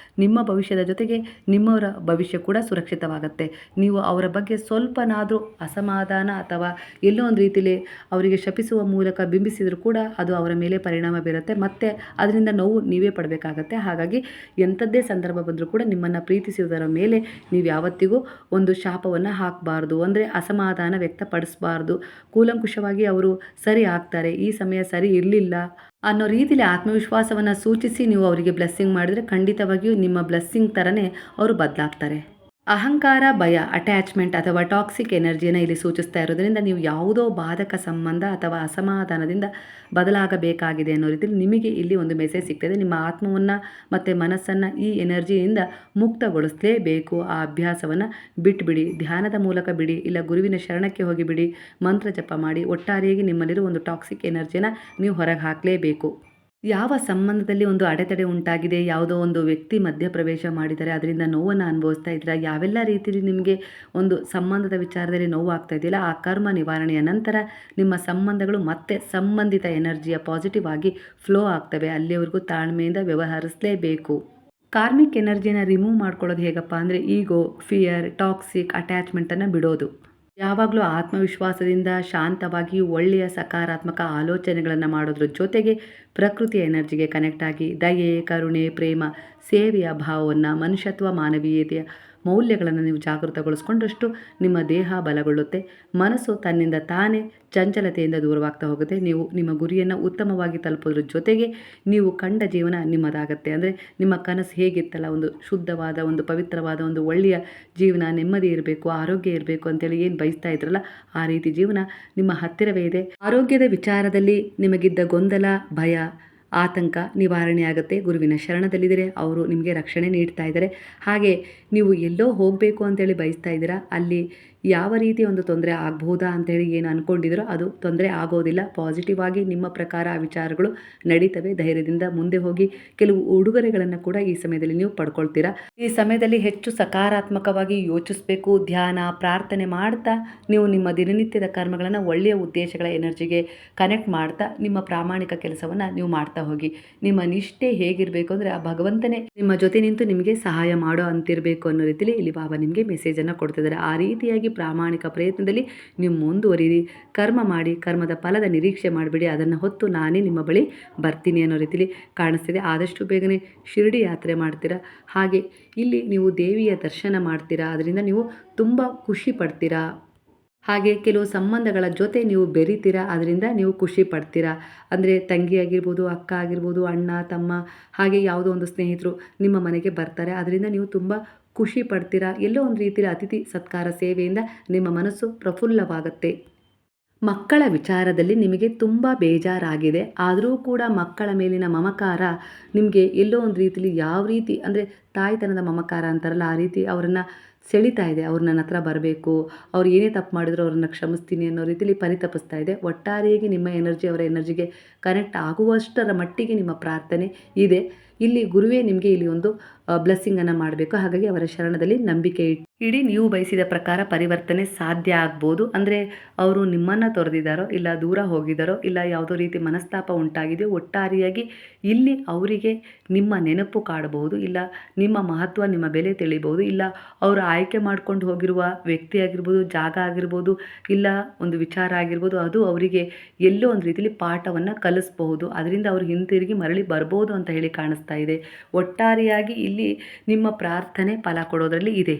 ನಿಮ್ಮ ಭವಿಷ್ಯದ ಜೊತೆಗೆ ನಿಮ್ಮವರ ಭವಿಷ್ಯ ಕೂಡ ಸುರಕ್ಷಿತವಾಗುತ್ತೆ. ನೀವು ಅವರ ಬಗ್ಗೆ ಸ್ವಲ್ಪನಾದರೂ ಅಸಮಾಧಾನ ಅಥವಾ ಎಲ್ಲೋ ಒಂದು ರೀತಿಯಲ್ಲಿ ಅವರಿಗೆ ಶಪಿಸುವ ಮೂಲಕ ಬಿಂಬಿಸಿದರೂ ಕೂಡ ಅದು ಅವರ ಮೇಲೆ ಪರಿಣಾಮ ಬೀರುತ್ತೆ. ಮತ್ತು ಅದರಿಂದ ನೋವು ನೀವೇ ಪಡಬೇಕಾಗತ್ತೆ. ಹಾಗಾಗಿ ಎಂಥದ್ದೇ ಸಂದರ್ಭ ಬಂದರೂ ಕೂಡ ನಿಮ್ಮನ್ನು ಪ್ರೀತಿಸುವುದರ ಮೇಲೆ ನೀವು ಯಾವತ್ತಿಗೂ ಒಂದು ಶಾಪವನ್ನು ಹಾಕಬಾರ್ದು, ಅಂದರೆ ಅಸಮಾಧಾನ ವ್ಯಕ್ತಪಡಿಸಬಾರ್ದು. ಕೂಲಂಕುಷವಾಗಿ ಅವರು ಸರಿ ಆಗ್ತಾರೆ, ಈ ಸಮಯ ಸರಿ ಇರಲಿಲ್ಲ ಅನ್ನೋ ರೀತಿಯಲ್ಲಿ ಆತ್ಮವಿಶ್ವಾಸವನ್ನು ಸೂಚಿಸಿ ನೀವು ಅವರಿಗೆ ಬ್ಲೆಸ್ಸಿಂಗ್ ಮಾಡಿದರೆ ಖಂಡಿತವಾಗಿಯೂ ನಿಮ್ಮ ಬ್ಲೆಸ್ಸಿಂಗ್ ಥರನೇ ಅವರು ಬದಲಾಗ್ತಾರೆ. ಅಹಂಕಾರ, ಭಯ, ಅಟ್ಯಾಚ್ಮೆಂಟ್ ಅಥವಾ ಟಾಕ್ಸಿಕ್ ಎನರ್ಜಿಯನ್ನು ಇಲ್ಲಿ ಸೂಚಿಸ್ತಾ ಇರೋದ್ರಿಂದ ನೀವು ಯಾವುದೋ ಬಾಧಕ ಸಂಬಂಧ ಅಥವಾ ಅಸಮಾಧಾನದಿಂದ ಬದಲಾಗಬೇಕಾಗಿದೆ ಅನ್ನೋ ರೀತಿಯಲ್ಲಿ ನಿಮಗೆ ಇಲ್ಲಿ ಒಂದು ಮೆಸೇಜ್ ಸಿಗ್ತದೆ. ನಿಮ್ಮ ಆತ್ಮವನ್ನು ಮತ್ತು ಮನಸ್ಸನ್ನು ಈ ಎನರ್ಜಿಯಿಂದ ಮುಕ್ತಗೊಳಿಸಲೇಬೇಕು. ಆ ಅಭ್ಯಾಸವನ್ನು ಬಿಟ್ಟುಬಿಡಿ, ಧ್ಯಾನದ ಮೂಲಕ ಬಿಡಿ, ಇಲ್ಲ ಗುರುವಿನ ಶರಣಕ್ಕೆ ಹೋಗಿ ಬಿಡಿ, ಮಂತ್ರ ಜಪ ಮಾಡಿ. ಒಟ್ಟಾರೆಯಾಗಿ ನಿಮ್ಮಲ್ಲಿರೋ ಒಂದು ಟಾಕ್ಸಿಕ್ ಎನರ್ಜಿನ ನೀವು ಹೊರಗೆ ಹಾಕಲೇಬೇಕು. ಯಾವ ಸಂಬಂಧದಲ್ಲಿ ಒಂದು ಅಡೆತಡೆ ಉಂಟಾಗಿದೆ, ಯಾವುದೋ ಒಂದು ವ್ಯಕ್ತಿ ಮಧ್ಯಪ್ರವೇಶ ಮಾಡಿದರೆ ಅದರಿಂದ ನೋವನ್ನು ಅನುಭವಿಸ್ತಾ ಇದ್ದೀರಾ, ಯಾವೆಲ್ಲ ರೀತಿಯಲ್ಲಿ ನಿಮಗೆ ಒಂದು ಸಂಬಂಧದ ವಿಚಾರದಲ್ಲಿ ನೋವು ಆಗ್ತಾ ಇದೆಯಲ್ಲ, ಆ ಕರ್ಮ ನಿವಾರಣೆಯ ನಂತರ ನಿಮ್ಮ ಸಂಬಂಧಗಳು ಮತ್ತೆ ಸಂಬಂಧಿತ ಎನರ್ಜಿಯ ಪಾಸಿಟಿವ್ ಆಗಿ ಫ್ಲೋ ಆಗ್ತವೆ. ಅಲ್ಲಿವರೆಗೂ ತಾಳ್ಮೆಯಿಂದ ವ್ಯವಹರಿಸಲೇಬೇಕು. ಕಾರ್ಮಿಕ್ ಎನರ್ಜಿನ ರಿಮೂವ್ ಮಾಡ್ಕೊಳ್ಳೋದು ಹೇಗಪ್ಪ ಅಂದರೆ ಈಗೋ, ಫಿಯರ್, ಟಾಕ್ಸಿಕ್ ಅಟ್ಯಾಚ್ಮೆಂಟನ್ನು ಬಿಡೋದು. ಯಾವಾಗಲೂ ಆತ್ಮವಿಶ್ವಾಸದಿಂದ ಶಾಂತವಾಗಿ ಒಳ್ಳೆಯ ಸಕಾರಾತ್ಮಕ ಆಲೋಚನೆಗಳನ್ನು ಮಾಡೋದ್ರ ಜೊತೆಗೆ ಪ್ರಕೃತಿಯ ಎನರ್ಜಿಗೆ ಕನೆಕ್ಟ್ ಆಗಿ ದಯೆ, ಕರುಣೆ, ಪ್ರೇಮ, ಸೇವೆಯ ಭಾವವನ್ನು, ಮನುಷ್ಯತ್ವ, ಮಾನವೀಯತೆಯ ಮೌಲ್ಯಗಳನ್ನು ನೀವು ಜಾಗೃತಗೊಳಿಸ್ಕೊಂಡಷ್ಟು ನಿಮ್ಮ ದೇಹ ಬಲಗೊಳ್ಳುತ್ತೆ. ಮನಸ್ಸು ತನ್ನಿಂದ ತಾನೇ ಚಂಚಲತೆಯಿಂದ ದೂರವಾಗ್ತಾ ಹೋಗುತ್ತೆ. ನೀವು ನಿಮ್ಮ ಗುರಿಯನ್ನು ಉತ್ತಮವಾಗಿ ತಲುಪೋದ್ರ ಜೊತೆಗೆ ನೀವು ಕಂಡ ಜೀವನ ನಿಮ್ಮದಾಗತ್ತೆ. ಅಂದರೆ ನಿಮ್ಮ ಕನಸು ಹೇಗಿತ್ತಲ್ಲ, ಒಂದು ಶುದ್ಧವಾದ, ಒಂದು ಪವಿತ್ರವಾದ, ಒಂದು ಒಳ್ಳೆಯ ಜೀವನ, ನೆಮ್ಮದಿ ಇರಬೇಕು, ಆರೋಗ್ಯ ಇರಬೇಕು ಅಂತೇಳಿ ಏನು ಬಯಸ್ತಾ ಇದ್ರಲ್ಲ, ಆ ರೀತಿ ಜೀವನ ನಿಮ್ಮ ಹತ್ತಿರವೇ ಇದೆ. ಆರೋಗ್ಯದ ವಿಚಾರದಲ್ಲಿ ನಿಮಗಿದ್ದ ಗೊಂದಲ, ಭಯ, ಆತಂಕ ನಿವಾರಣೆ ಆಗುತ್ತೆ. ಗುರುವಿನ ಶರಣದಲ್ಲಿದ್ದರೆ ಅವರು ನಿಮಗೆ ರಕ್ಷಣೆ ನೀಡ್ತಾ ಇದ್ದಾರೆ. ಹಾಗೆ ನೀವು ಎಲ್ಲೋ ಹೋಗಬೇಕು ಅಂತೇಳಿ ಬಯಸ್ತಾ ಇದ್ದೀರಾ, ಅಲ್ಲಿ ಯಾವ ರೀತಿ ಒಂದು ತೊಂದರೆ ಆಗ್ಬೋದಾ ಅಂತೇಳಿ ಏನು ಅಂದ್ಕೊಂಡಿದ್ದೀರೋ ಅದು ತೊಂದರೆ ಆಗೋದಿಲ್ಲ. ಪಾಸಿಟಿವ್ ಆಗಿ ನಿಮ್ಮ ಪ್ರಕಾರ ಆ ವಿಚಾರಗಳು ನಡೀತವೆ. ಧೈರ್ಯದಿಂದ ಮುಂದೆ ಹೋಗಿ. ಕೆಲವು ಉಡುಗೊರೆಗಳನ್ನು ಕೂಡ ಈ ಸಮಯದಲ್ಲಿ ನೀವು ಪಡ್ಕೊಳ್ತೀರಾ. ಈ ಸಮಯದಲ್ಲಿ ಹೆಚ್ಚು ಸಕಾರಾತ್ಮಕವಾಗಿ ಯೋಚಿಸಬೇಕು. ಧ್ಯಾನ, ಪ್ರಾರ್ಥನೆ ಮಾಡ್ತಾ ನೀವು ನಿಮ್ಮ ದಿನನಿತ್ಯದ ಕರ್ಮಗಳನ್ನು ಒಳ್ಳೆಯ ಉದ್ದೇಶಗಳ ಎನರ್ಜಿಗೆ ಕನೆಕ್ಟ್ ಮಾಡ್ತಾ ನಿಮ್ಮ ಪ್ರಾಮಾಣಿಕ ಕೆಲಸವನ್ನು ನೀವು ಮಾಡ್ತಾ ಹೋಗಿ. ನಿಮ್ಮ ನಿಷ್ಠೆ ಹೇಗಿರಬೇಕು ಅಂದರೆ ಆ ಭಗವಂತನೇ ನಿಮ್ಮ ಜೊತೆ ನಿಂತು ನಿಮಗೆ ಸಹಾಯ ಮಾಡೋ ಅಂತಿರಬೇಕು ಅನ್ನೋ ರೀತಿಯಲ್ಲಿ ಇಲ್ಲಿ ಬಾಬಾ ನಿಮಗೆ ಮೆಸೇಜನ್ನು ಕೊಡ್ತಿದ್ದಾರೆ. ಆ ರೀತಿಯಾಗಿ ಪ್ರಾಮಾಣಿಕ ಪ್ರಯತ್ನದಲ್ಲಿ ನೀವು ಮುಂದುವರಿರಿ. ಕರ್ಮ ಮಾಡಿ, ಕರ್ಮದ ಫಲದ ನಿರೀಕ್ಷೆ ಮಾಡಿಬಿಡಿ. ಅದನ್ನು ಹೊತ್ತು ನಾನೇ ನಿಮ್ಮ ಬಳಿ ಬರ್ತೀನಿ ಅನ್ನೋ ರೀತಿಯಲ್ಲಿ ಕಾಣಿಸ್ತಿದೆ. ಆದಷ್ಟು ಬೇಗನೆ ಶಿರಡಿ ಯಾತ್ರೆ ಮಾಡ್ತೀರಾ. ಹಾಗೆ ಇಲ್ಲಿ ನೀವು ದೇವಿಯ ದರ್ಶನ ಮಾಡ್ತೀರಾ, ಅದರಿಂದ ನೀವು ತುಂಬ ಖುಷಿ ಪಡ್ತೀರಾ. ಹಾಗೆ ಕೆಲವು ಸಂಬಂಧಗಳ ಜೊತೆ ನೀವು ಬೆರಿತೀರಾ, ಅದರಿಂದ ನೀವು ಖುಷಿ ಪಡ್ತೀರಾ. ಅಂದರೆ ತಂಗಿ ಆಗಿರ್ಬೋದು, ಅಕ್ಕ ಆಗಿರ್ಬೋದು, ಅಣ್ಣ, ತಮ್ಮ, ಹಾಗೆ ಯಾವುದೋ ಒಂದು ಸ್ನೇಹಿತರು ನಿಮ್ಮ ಮನೆಗೆ ಬರ್ತಾರೆ. ಅದರಿಂದ ನೀವು ತುಂಬ ಖುಷಿ ಪಡ್ತೀರಾ. ಎಲ್ಲೋ ಒಂದು ರೀತಿಯಲ್ಲಿ ಅತಿಥಿ ಸತ್ಕಾರ ಸೇವೆಯಿಂದ ನಿಮ್ಮ ಮನಸ್ಸು ಪ್ರಫುಲ್ಲವಾಗುತ್ತೆ. ಮಕ್ಕಳ ವಿಚಾರದಲ್ಲಿ ನಿಮಗೆ ತುಂಬ ಬೇಜಾರಾಗಿದೆ, ಆದರೂ ಕೂಡ ಮಕ್ಕಳ ಮೇಲಿನ ಮಮಕಾರ ನಿಮಗೆ ಎಲ್ಲೋ ಒಂದು ರೀತಿಯಲ್ಲಿ ಯಾವ ರೀತಿ ಅಂದರೆ ತಾಯ್ತನದ ಮಮಕಾರ ಅಂತಾರಲ್ಲ, ಆ ರೀತಿ ಅವರನ್ನು ಸೆಳೀತಾ ಇದೆ. ಅವ್ರು ನನ್ನ ಹತ್ರ ಬರಬೇಕು, ಅವ್ರು ಏನೇ ತಪ್ಪು ಮಾಡಿದ್ರು ಅವ್ರನ್ನ ಕ್ಷಮಿಸ್ತೀನಿ ಅನ್ನೋ ರೀತಿಯಲ್ಲಿ ಪರಿತಪಿಸ್ತಾ ಇದೆ. ಒಟ್ಟಾರೆಯಾಗಿ ನಿಮ್ಮ ಎನರ್ಜಿ ಅವರ ಎನರ್ಜಿಗೆ ಕನೆಕ್ಟ್ ಆಗುವಷ್ಟರ ಮಟ್ಟಿಗೆ ನಿಮ್ಮ ಪ್ರಾರ್ಥನೆ ಇದೆ. ಇಲ್ಲಿ ಗುರುವೇ ನಿಮಗೆ ಇಲ್ಲಿ ಒಂದು ಬ್ಲೆಸ್ಸಿಂಗನ್ನು ಮಾಡಬೇಕು. ಹಾಗಾಗಿ ಅವರ ಶರಣದಲ್ಲಿ ನಂಬಿಕೆ ಇಡಿ. ನೀವು ಬಯಸಿದ ಪ್ರಕಾರ ಪರಿವರ್ತನೆ ಸಾಧ್ಯ ಆಗ್ಬೋದು. ಅಂದರೆ ಅವರು ನಿಮ್ಮನ್ನು ತೊರೆದಿದ್ದಾರೋ, ಇಲ್ಲ ದೂರ ಹೋಗಿದ್ದಾರೋ, ಇಲ್ಲ ಯಾವುದೋ ರೀತಿ ಮನಸ್ತಾಪ ಉಂಟಾಗಿದೆಯೋ, ಒಟ್ಟಾರೆಯಾಗಿ ಇಲ್ಲಿ ಅವರಿಗೆ ನಿಮ್ಮ ನೆನಪು ಕಾಡಬಹುದು, ಇಲ್ಲ ನಿಮ್ಮ ಮಹತ್ವ, ನಿಮ್ಮ ಬೆಲೆ ತಿಳಿಬಹುದು, ಇಲ್ಲ ಅವರು ಆಯ್ಕೆ ಮಾಡ್ಕೊಂಡು ಹೋಗಿರುವ ವ್ಯಕ್ತಿ ಆಗಿರ್ಬೋದು, ಜಾಗ ಆಗಿರ್ಬೋದು, ಇಲ್ಲ ಒಂದು ವಿಚಾರ ಆಗಿರ್ಬೋದು, ಅದು ಅವರಿಗೆ ಎಲ್ಲೋ ಒಂದು ರೀತಿಯಲ್ಲಿ ಪಾಠವನ್ನು ಕಲಿಸ್ಬಹುದು. ಅದರಿಂದ ಅವರು ಹಿಂತಿರುಗಿ ಮರಳಿ ಬರ್ಬೋದು ಅಂತ ಹೇಳಿ ಕಾಣಿಸ್ತಾ ಇದೆ. ಒಟ್ಟಾರೆಯಾಗಿ ಇಲ್ಲಿ ನಿಮ್ಮ ಪ್ರಾರ್ಥನೆ ಫಲ ಕೊಡೋದರಲ್ಲಿ ಇದೆ.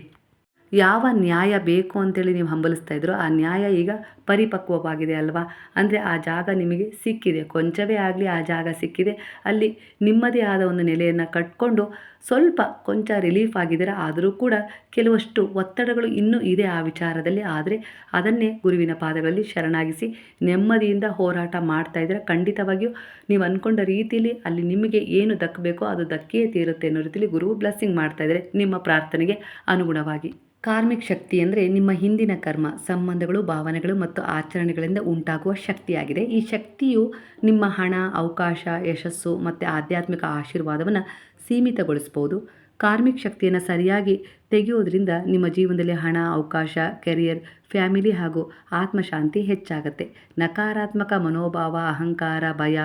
ಯಾವ ನ್ಯಾಯ ಬೇಕು ಅಂತೇಳಿ ನೀವು ಹಂಬಲಿಸ್ತಾ ಇದ್ರೋ ಆ ನ್ಯಾಯ ಈಗ ಪರಿಪಕ್ವವಾಗಿದೆ ಅಲ್ವಾ. ಅಂದರೆ ಆ ಜಾಗ ನಿಮಗೆ ಸಿಕ್ಕಿದೆ, ಕೊಂಚವೇ ಆಗಲಿ ಆ ಜಾಗ ಸಿಕ್ಕಿದೆ. ಅಲ್ಲಿ ನಿಮ್ಮದೇ ಆದ ಒಂದು ನೆಲೆಯನ್ನು ಕಟ್ಕೊಂಡು ಸ್ವಲ್ಪ ಕೊಂಚ ರಿಲೀಫ್ ಆಗಿದ್ದೀರ. ಆದರೂ ಕೂಡ ಕೆಲವಷ್ಟು ಒತ್ತಡಗಳು ಇನ್ನೂ ಇದೆ ಆ ವಿಚಾರದಲ್ಲಿ. ಆದರೆ ಅದನ್ನೇ ಗುರುವಿನ ಪಾದಗಳಲ್ಲಿ ಶರಣಾಗಿಸಿ ನೆಮ್ಮದಿಯಿಂದ ಹೋರಾಟ ಮಾಡ್ತಾ ಇದ್ದೀರ. ಖಂಡಿತವಾಗಿಯೂ ನೀವು ಅಂದ್ಕೊಂಡ ರೀತಿಯಲ್ಲಿ ಅಲ್ಲಿ ನಿಮಗೆ ಏನು ದಕ್ಕಬೇಕೋ ಅದು ದಕ್ಕಿಯೇ ತೀರುತ್ತೆ ಅನ್ನೋ ರೀತಿಯಲ್ಲಿ ಗುರು ಬ್ಲೆಸ್ಸಿಂಗ್ ಮಾಡ್ತಾ ಇದ್ದಾರೆ ನಿಮ್ಮ ಪ್ರಾರ್ಥನೆಗೆ ಅನುಗುಣವಾಗಿ. ಕಾರ್ಮಿಕ್ ಶಕ್ತಿ ಅಂದರೆ ನಿಮ್ಮ ಹಿಂದಿನ ಕರ್ಮ, ಸಂಬಂಧಗಳು, ಭಾವನೆಗಳು ಮತ್ತು ಆಚರಣೆಗಳಿಂದ ಉಂಟಾಗುವ ಶಕ್ತಿಯಾಗಿದೆ. ಈ ಶಕ್ತಿಯು ನಿಮ್ಮ ಹಣ, ಅವಕಾಶ, ಯಶಸ್ಸು ಮತ್ತು ಆಧ್ಯಾತ್ಮಿಕ ಆಶೀರ್ವಾದವನ್ನು ಸೀಮಿತಗೊಳಿಸ್ಬೋದು. ಕಾರ್ಮಿಕ್ ಶಕ್ತಿಯನ್ನು ಸರಿಯಾಗಿ ತೆಗೆಯೋದ್ರಿಂದ ನಿಮ್ಮ ಜೀವನದಲ್ಲಿ ಹಣ, ಅವಕಾಶ, ಕೆರಿಯರ್, ಫ್ಯಾಮಿಲಿ ಹಾಗೂ ಆತ್ಮಶಾಂತಿ ಹೆಚ್ಚಾಗುತ್ತೆ. ನಕಾರಾತ್ಮಕ ಮನೋಭಾವ, ಅಹಂಕಾರ, ಭಯ,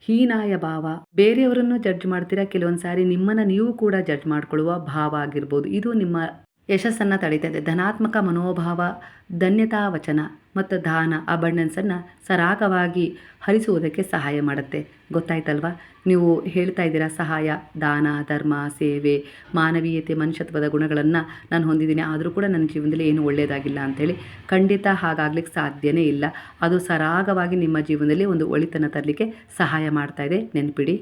ಹೀನಾಯ ಭಾವ, ಬೇರೆಯವರನ್ನು ಜಡ್ಜ್ ಮಾಡ್ತೀರಾ. ಕೆಲವೊಂದು ಸಾರಿ ನಿಮ್ಮನ್ನು ನೀವು ಕೂಡ ಜಡ್ಜ್ ಮಾಡ್ಕೊಳ್ಳುವ ಭಾವ ಆಗಿರ್ಬೋದು. ಇದು ನಿಮ್ಮ ಯಶಸ್ಸನ್ನು ತಡೀತದೆ. ಧನಾತ್ಮಕ ಮನೋಭಾವ, ಧನ್ಯತಾ ವಚನ ಮತ್ತು ದಾನ, ಅಬಂಡೆನ್ಸನ್ನು ಸರಾಗವಾಗಿ ಹರಿಸುವುದಕ್ಕೆ ಸಹಾಯ ಮಾಡುತ್ತೆ. ಗೊತ್ತಾಯ್ತಲ್ವಾ? ನೀವು ಹೇಳ್ತಾ ಇದ್ದೀರಾ ಸಹಾಯ, ದಾನ, ಧರ್ಮ, ಸೇವೆ, ಮಾನವೀಯತೆ, ಮನುಷ್ಯತ್ವದ ಗುಣಗಳನ್ನು ನಾನು ಹೊಂದಿದ್ದೀನಿ, ಆದರೂ ಕೂಡ ನನ್ನ ಜೀವನದಲ್ಲಿ ಏನು ಒಳ್ಳೆಯದಾಗಿಲ್ಲ ಅಂಥೇಳಿ. ಖಂಡಿತ ಹಾಗಾಗ್ಲಿಕ್ಕೆ ಸಾಧ್ಯನೇ ಇಲ್ಲ. ಅದು ಸರಾಗವಾಗಿ ನಿಮ್ಮ ಜೀವನದಲ್ಲಿ ಒಂದು ಒಳಿತನ್ನು ತರಲಿಕ್ಕೆ ಸಹಾಯ ಮಾಡ್ತಾ ಇದೆ, ನೆನಪಿಡಿ.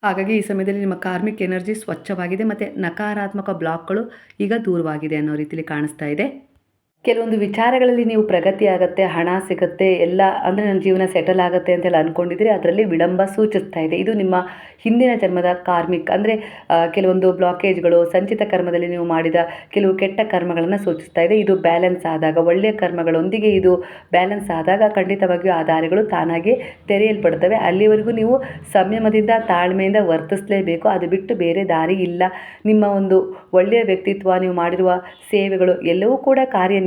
ಹಾಗಾಗಿ ಈ ಸಮಯದಲ್ಲಿ ನಿಮ್ಮ ಕಾರ್ಮಿಕ್ ಎನರ್ಜಿ ಸ್ವಚ್ಛವಾಗಿದೆ ಮತ್ತು ನಕಾರಾತ್ಮಕ ಬ್ಲಾಕ್ಗಳು ಈಗ ದೂರವಾಗಿದೆ ಅನ್ನೋ ರೀತಿಯಲ್ಲಿ ಕಾಣಿಸ್ತಾ ಇದೆ. ಕೆಲವೊಂದು ವಿಚಾರಗಳಲ್ಲಿ ನೀವು ಪ್ರಗತಿ ಆಗುತ್ತೆ, ಹಣ ಸಿಗುತ್ತೆ, ಎಲ್ಲ ಅಂದರೆ ನನ್ನ ಜೀವನ ಸೆಟಲ್ ಆಗುತ್ತೆ ಅಂತೆಲ್ಲ ಅಂದ್ಕೊಂಡಿದ್ರೆ ಅದರಲ್ಲಿ ವಿಳಂಬ ಸೂಚಿಸ್ತಾ ಇದೆ. ಇದು ನಿಮ್ಮ ಹಿಂದಿನ ಜನ್ಮದ ಕಾರ್ಮಿಕ್ ಅಂದರೆ ಕೆಲವೊಂದು ಬ್ಲಾಕೇಜ್ಗಳು, ಸಂಚಿತ ಕರ್ಮದಲ್ಲಿ ನೀವು ಮಾಡಿದ ಕೆಲವು ಕೆಟ್ಟ ಕರ್ಮಗಳನ್ನು ಸೂಚಿಸ್ತಾ ಇದೆ. ಇದು ಬ್ಯಾಲೆನ್ಸ್ ಆದಾಗ, ಒಳ್ಳೆಯ ಕರ್ಮಗಳೊಂದಿಗೆ ಇದು ಬ್ಯಾಲೆನ್ಸ್ ಆದಾಗ ಖಂಡಿತವಾಗಿಯೂ ಆ ದಾರಿಗಳು ತಾನಾಗಿ ತೆರೆಯಲ್ಪಡ್ತವೆ. ಅಲ್ಲಿವರೆಗೂ ನೀವು ಸಂಯಮದಿಂದ, ತಾಳ್ಮೆಯಿಂದ ವರ್ತಿಸಲೇಬೇಕು. ಅದು ಬಿಟ್ಟು ಬೇರೆ ದಾರಿ ಇಲ್ಲ. ನಿಮ್ಮ ಒಂದು ಒಳ್ಳೆಯ ವ್ಯಕ್ತಿತ್ವ, ನೀವು ಮಾಡಿರುವ ಸೇವೆಗಳು ಎಲ್ಲವೂ ಕೂಡ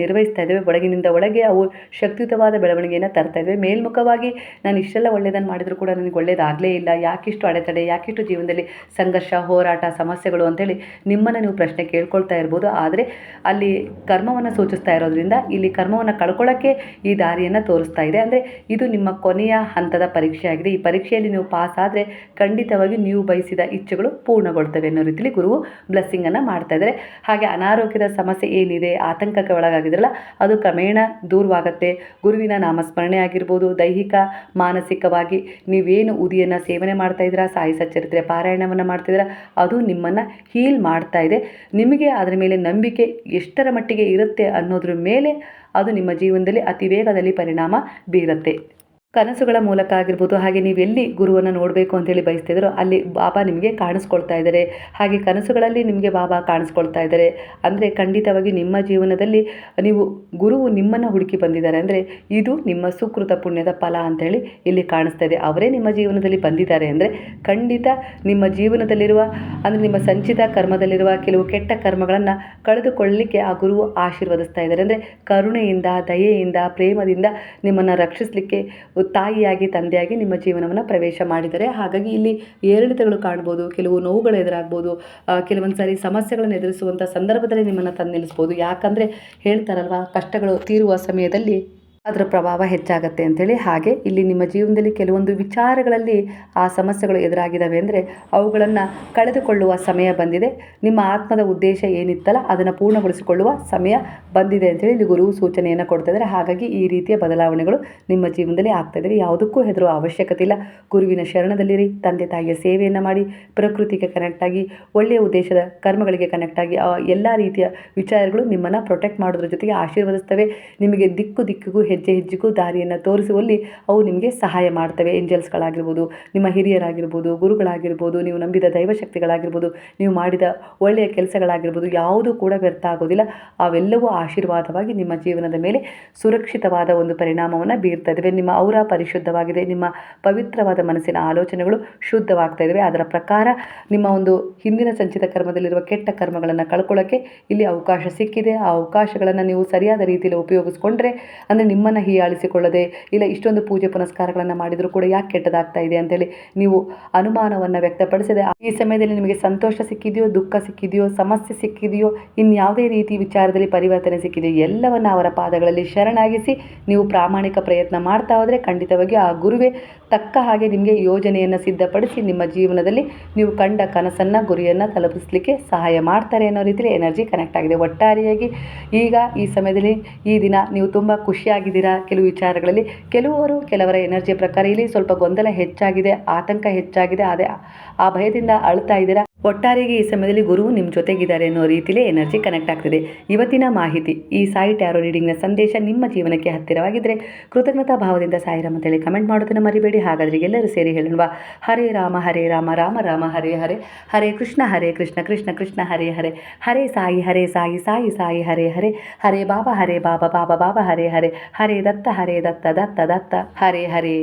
ನಿರ್ವಹಿಸ್ತಾ ಇದ್ದೇವೆ. ಒಳಗಿನಿಂದ ಒಳಗೆ ಅವು ಶಕ್ತಿಯುತವಾದ ಬೆಳವಣಿಗೆಯನ್ನು ತರ್ತಾ ಇದ್ದೇವೆ. ಮೇಲ್ಮುಖವಾಗಿ ನಾನು ಇಷ್ಟೆಲ್ಲ ಒಳ್ಳೆಯದನ್ನು ಮಾಡಿದರೂ ಕೂಡ ನನಗೆ ಒಳ್ಳೆಯದಾಗಲೇ ಇಲ್ಲ, ಯಾಕಿಷ್ಟು ಅಡೆತಡೆ, ಯಾಕಿಷ್ಟು ಜೀವನದಲ್ಲಿ ಸಂಘರ್ಷ, ಹೋರಾಟ, ಸಮಸ್ಯೆಗಳು ಅಂತೇಳಿ ನಿಮ್ಮನ್ನು ನೀವು ಪ್ರಶ್ನೆ ಕೇಳ್ಕೊಳ್ತಾ ಇರ್ಬೋದು. ಆದರೆ ಅಲ್ಲಿ ಕರ್ಮವನ್ನು ಸೂಚಿಸ್ತಾ ಇರೋದ್ರಿಂದ ಇಲ್ಲಿ ಕರ್ಮವನ್ನು ಕಳ್ಕೊಳ್ಳೋಕ್ಕೆ ಈ ದಾರಿಯನ್ನು ತೋರಿಸ್ತಾ ಇದೆ. ಅಂದರೆ ಇದು ನಿಮ್ಮ ಕೊನೆಯ ಹಂತದ ಪರೀಕ್ಷೆ ಆಗಿದೆ. ಈ ಪರೀಕ್ಷೆಯಲ್ಲಿ ನೀವು ಪಾಸ್ ಆದರೆ ಖಂಡಿತವಾಗಿ ನೀವು ಬಯಸಿದ ಇಚ್ಛೆಗಳು ಪೂರ್ಣಗೊಳ್ತವೆ ಅನ್ನೋ ರೀತಿಯಲ್ಲಿ ಗುರುವು ಬ್ಲೆಸ್ಸಿಂಗನ್ನು ಮಾಡ್ತಾ ಇದ್ದಾರೆ. ಹಾಗೆ ಅನಾರೋಗ್ಯದ ಸಮಸ್ಯೆ ಏನಿದೆ, ಆತಂಕಕ್ಕೆ ಒಳಗಾಗಿದ್ರಲ್ಲ, ಅದು ಕ್ರಮೇಣ ದೂರವಾಗುತ್ತೆ. ಗುರುವಿನ ನಾಮಸ್ಮರಣೆ ಆಗಿರ್ಬೋದು, ದೈಹಿಕ ಮಾನಸಿಕವಾಗಿ ನೀವೇನು ಉದಿಯನ್ನು ಸೇವನೆ ಮಾಡ್ತಾ ಇದ್ದೀರಾ, ಸಾಯಿ ಸಚ್ಚರಿತ್ರೆ ಪಾರಾಯಣವನ್ನು ಮಾಡ್ತಿದ್ದೀರಾ, ಅದು ನಿಮ್ಮನ್ನು ಹೀಲ್ ಮಾಡ್ತಾ ಇದೆ. ನಿಮಗೆ ಅದರ ಮೇಲೆ ನಂಬಿಕೆ ಎಷ್ಟರ ಮಟ್ಟಿಗೆ ಇರುತ್ತೆ ಅನ್ನೋದ್ರ ಮೇಲೆ ಅದು ನಿಮ್ಮ ಜೀವನದಲ್ಲಿ ಅತಿ ವೇಗದಲ್ಲಿ ಪರಿಣಾಮ ಬೀರುತ್ತೆ. ಕನಸುಗಳ ಮೂಲಕ ಆಗಿರ್ಬೋದು, ಹಾಗೆ ನೀವೆಲ್ಲಿ ಗುರುವನ್ನು ನೋಡಬೇಕು ಅಂತೇಳಿ ಬಯಸ್ತಿದ್ರೋ ಅಲ್ಲಿ ಬಾಬಾ ನಿಮಗೆ ಕಾಣಿಸ್ಕೊಳ್ತಾ ಇದ್ದಾರೆ. ಹಾಗೆ ಕನಸುಗಳಲ್ಲಿ ನಿಮಗೆ ಬಾಬಾ ಕಾಣಿಸ್ಕೊಳ್ತಾ ಇದ್ದಾರೆ ಅಂದರೆ ಖಂಡಿತವಾಗಿ ನಿಮ್ಮ ಜೀವನದಲ್ಲಿ ನೀವು ಗುರುವು ನಿಮ್ಮನ್ನು ಹುಡುಕಿ ಬಂದಿದ್ದಾರೆ. ಅಂದರೆ ಇದು ನಿಮ್ಮ ಸುಕೃತ ಪುಣ್ಯದ ಫಲ ಅಂಥೇಳಿ ಇಲ್ಲಿ ಕಾಣಿಸ್ತಾ ಇದೆ. ಅವರೇ ನಿಮ್ಮ ಜೀವನದಲ್ಲಿ ಬಂದಿದ್ದಾರೆ ಅಂದರೆ ಖಂಡಿತ ನಿಮ್ಮ ಜೀವನದಲ್ಲಿರುವ ಅಂದರೆ ನಿಮ್ಮ ಸಂಚಿತ ಕರ್ಮದಲ್ಲಿರುವ ಕೆಲವು ಕೆಟ್ಟ ಕರ್ಮಗಳನ್ನು ಕಳೆದುಕೊಳ್ಳಲಿಕ್ಕೆ ಆ ಗುರುವು ಆಶೀರ್ವದಿಸ್ತಾ ಇದ್ದಾರೆ. ಅಂದರೆ ಕರುಣೆಯಿಂದ, ದಯೆಯಿಂದ, ಪ್ರೇಮದಿಂದ ನಿಮ್ಮನ್ನು ರಕ್ಷಿಸಲಿಕ್ಕೆ ತಾಯಿಯಾಗಿ, ತಂದೆಯಾಗಿ ನಿಮ್ಮ ಜೀವನವನ್ನು ಪ್ರವೇಶ ಮಾಡಿದ್ದಾರೆ. ಹಾಗಾಗಿ ಇಲ್ಲಿ ಏರಿಳಿತಗಳು ಕಾಣ್ಬೋದು, ಕೆಲವು ನೋವುಗಳು ಎದುರಾಗ್ಬೋದು, ಕೆಲವೊಂದು ಸಾರಿ ಸಮಸ್ಯೆಗಳನ್ನು ಎದುರಿಸುವಂಥ ಸಂದರ್ಭದಲ್ಲಿ ನಿಮ್ಮನ್ನು ತಂದು ನಿಲ್ಲಿಸ್ಬೋದು. ಯಾಕಂದರೆ ಹೇಳ್ತಾರಲ್ವ, ಕಷ್ಟಗಳು ತೀರುವ ಸಮಯದಲ್ಲಿ ಅದರ ಪ್ರಭಾವ ಹೆಚ್ಚಾಗತ್ತೆ ಅಂಥೇಳಿ. ಹಾಗೆ ಇಲ್ಲಿ ನಿಮ್ಮ ಜೀವನದಲ್ಲಿ ಕೆಲವೊಂದು ವಿಚಾರಗಳಲ್ಲಿ ಆ ಸಮಸ್ಯೆಗಳು ಎದುರಾಗಿದ್ದಾವೆ ಅಂದರೆ ಅವುಗಳನ್ನು ಕಳೆದುಕೊಳ್ಳುವ ಸಮಯ ಬಂದಿದೆ. ನಿಮ್ಮ ಆತ್ಮದ ಉದ್ದೇಶ ಏನಿತ್ತಲ್ಲ ಅದನ್ನು ಪೂರ್ಣಗೊಳಿಸಿಕೊಳ್ಳುವ ಸಮಯ ಬಂದಿದೆ ಅಂಥೇಳಿ ಇಲ್ಲಿ ಗುರುವು ಸೂಚನೆಯನ್ನು ಕೊಡ್ತಾ ಇದ್ದಾರೆ. ಹಾಗಾಗಿ ಈ ರೀತಿಯ ಬದಲಾವಣೆಗಳು ನಿಮ್ಮ ಜೀವನದಲ್ಲಿ ಆಗ್ತಾ ಇದ್ದಾವೆ. ಯಾವುದಕ್ಕೂ ಹೆದರುವ ಅವಶ್ಯಕತೆ ಇಲ್ಲ. ಗುರುವಿನ ಶರಣದಲ್ಲಿರಿ, ತಂದೆ ತಾಯಿಯ ಸೇವೆಯನ್ನು ಮಾಡಿ, ಪ್ರಕೃತಿಗೆ ಕನೆಕ್ಟ್ ಆಗಿ, ಒಳ್ಳೆಯ ಉದ್ದೇಶದ ಕರ್ಮಗಳಿಗೆ ಕನೆಕ್ಟ್ ಆಗಿ, ಎಲ್ಲ ರೀತಿಯ ವಿಚಾರಗಳು ನಿಮ್ಮನ್ನು ಪ್ರೊಟೆಕ್ಟ್ ಮಾಡೋದ್ರ ಜೊತೆಗೆ ಆಶೀರ್ವದಿಸ್ತವೆ. ನಿಮಗೆ ದಿಕ್ಕಿಗೂ ಹೆಜ್ಜೆ ಹೆಜ್ಜೆಗೂ ದಾರಿಯನ್ನು ತೋರಿಸುವಲ್ಲಿ ಅವು ನಿಮಗೆ ಸಹಾಯ ಮಾಡ್ತವೆ. ಏಂಜಲ್ಸ್ಗಳಾಗಿರ್ಬೋದು, ನಿಮ್ಮ ಹಿರಿಯರಾಗಿರ್ಬೋದು, ಗುರುಗಳಾಗಿರ್ಬೋದು, ನೀವು ನಂಬಿದ ದೈವಶಕ್ತಿಗಳಾಗಿರ್ಬೋದು, ನೀವು ಮಾಡಿದ ಒಳ್ಳೆಯ ಕೆಲಸಗಳಾಗಿರ್ಬೋದು, ಯಾವುದೂ ಕೂಡ ವ್ಯರ್ಥ ಆಗೋದಿಲ್ಲ. ಅವೆಲ್ಲವೂ ಆಶೀರ್ವಾದವಾಗಿ ನಿಮ್ಮ ಜೀವನದ ಮೇಲೆ ಸುರಕ್ಷಿತವಾದ ಒಂದು ಪರಿಣಾಮವನ್ನು ಬೀರ್ತಾ ಇದ್ದಾವೆ. ನಿಮ್ಮ ಔರ ಪರಿಶುದ್ಧವಾಗಿದೆ. ನಿಮ್ಮ ಪವಿತ್ರವಾದ ಮನಸ್ಸಿನ ಆಲೋಚನೆಗಳು ಶುದ್ಧವಾಗ್ತಾ ಇದ್ದಾವೆ. ಅದರ ಪ್ರಕಾರ ನಿಮ್ಮ ಒಂದು ಹಿಂದಿನ ಸಂಚಿತ ಕರ್ಮದಲ್ಲಿರುವ ಕೆಟ್ಟ ಕರ್ಮಗಳನ್ನು ಕಳ್ಕೊಳ್ಳೋಕ್ಕೆ ಇಲ್ಲಿ ಅವಕಾಶ ಸಿಕ್ಕಿದೆ. ಆ ಅವಕಾಶಗಳನ್ನು ನೀವು ಸರಿಯಾದ ರೀತಿಯಲ್ಲಿ ಉಪಯೋಗಿಸ್ಕೊಂಡ್ರೆ, ಅಂದರೆ ನಿಮ್ಮನ್ನು ಹೀಯಾಳಿಸಿಕೊಳ್ಳದೆ, ಇಲ್ಲ ಇಷ್ಟೊಂದು ಪೂಜೆ ಪುನಸ್ಕಾರಗಳನ್ನು ಮಾಡಿದರೂ ಕೂಡ ಯಾಕೆ ಕೆಟ್ಟದಾಗ್ತಾ ಇದೆ ಅಂತೇಳಿ ನೀವು ಅನುಮಾನವನ್ನು ವ್ಯಕ್ತಪಡಿಸಿದೆ. ಈ ಸಮಯದಲ್ಲಿ ನಿಮಗೆ ಸಂತೋಷ ಸಿಕ್ಕಿದೆಯೋ, ದುಃಖ ಸಿಕ್ಕಿದೆಯೋ, ಸಮಸ್ಯೆ ಸಿಕ್ಕಿದೆಯೋ, ಇನ್ಯಾವುದೇ ರೀತಿ ವಿಚಾರದಲ್ಲಿ ಪರಿವರ್ತನೆ ಸಿಕ್ಕಿದೆಯೋ, ಎಲ್ಲವನ್ನು ಅವರ ಪಾದಗಳಲ್ಲಿ ಶರಣಾಗಿಸಿ ನೀವು ಪ್ರಾಮಾಣಿಕ ಪ್ರಯತ್ನ ಮಾಡ್ತಾ ಹೋದರೆ ಖಂಡಿತವಾಗಿ ಆ ಗುರುವೇ ತಕ್ಕ ಹಾಗೆ ನಿಮಗೆ ಯೋಜನೆಯನ್ನು ಸಿದ್ಧಪಡಿಸಿ ನಿಮ್ಮ ಜೀವನದಲ್ಲಿ ನೀವು ಕಂಡ ಕನಸನ್ನು ಗುರಿಯನ್ನು ತಲುಪಿಸಲಿಕ್ಕೆ ಸಹಾಯ ಮಾಡ್ತಾರೆ ಅನ್ನೋ ರೀತಿಯಲ್ಲಿ ಎನರ್ಜಿ ಕನೆಕ್ಟ್ ಆಗಿದೆ. ಒಟ್ಟಾರೆಯಾಗಿ ಈಗ ಈ ಸಮಯದಲ್ಲಿ ಈ ದಿನ ನೀವು ತುಂಬ ಖುಷಿಯಾಗಿದ್ದೀರಾ. ಕೆಲವು ವಿಚಾರಗಳಲ್ಲಿ ಕೆಲವರ ಎನರ್ಜಿಯ ಪ್ರಕಾರ ಇಲ್ಲಿ ಸ್ವಲ್ಪ ಗೊಂದಲ ಹೆಚ್ಚಾಗಿದೆ, ಆತಂಕ ಹೆಚ್ಚಾಗಿದೆ, ಅದೇ ಆ ಭಯದಿಂದ ಅಳ್ತಾ ಇದ್ದೀರಾ. ಒಟ್ಟಾರೆಯಾಗಿ ಈ ಸಮಯದಲ್ಲಿ ಗುರು ನಿಮ್ಮ ಜೊತೆಗಿದ್ದಾರೆ ಅನ್ನೋ ರೀತಿಯಲ್ಲಿ ಎನರ್ಜಿ ಕನೆಕ್ಟ್ ಆಗ್ತಿದೆ. ಇವತ್ತಿನ ಮಾಹಿತಿ, ಈ ಸಾಯಿ ಟ್ಯಾರೋ ರೀಡಿಂಗ್ನ ಸಂದೇಶ ನಿಮ್ಮ ಜೀವನಕ್ಕೆ ಹತ್ತಿರವಾಗಿದ್ದರೆ ಕೃತಜ್ಞತಾ ಭಾವದಿಂದ ಸಾಯಿರಾಮ್ ಅಂತೇಳಿ ಕಮೆಂಟ್ ಮಾಡೋದನ್ನು ಮರಿಬೇಡಿ. ಹಾಗಾದರೆ ಎಲ್ಲರೂ ಸೇರಿ ಹೇಳೋಣ, ಹರೇ ರಾಮ ರಾಮ ರಾಮ ಹರೇ ಹರೇ, ಹರೇ ಕೃಷ್ಣ ಕೃಷ್ಣ ಕೃಷ್ಣ ಹರೇ ಹರೇ, ಹರೇ ಸಾಯಿ ಸಾಯಿ ಹರೇ ಹರೇ, ಹರೇ ಬಾಬಾ ಬಾಬಾ ಬಾಬಾ ಹರೇ ಹರೇ, ಹರೇ ದತ್ತ ದತ್ತ ದತ್ತ ಹರೇ ಹರೇ.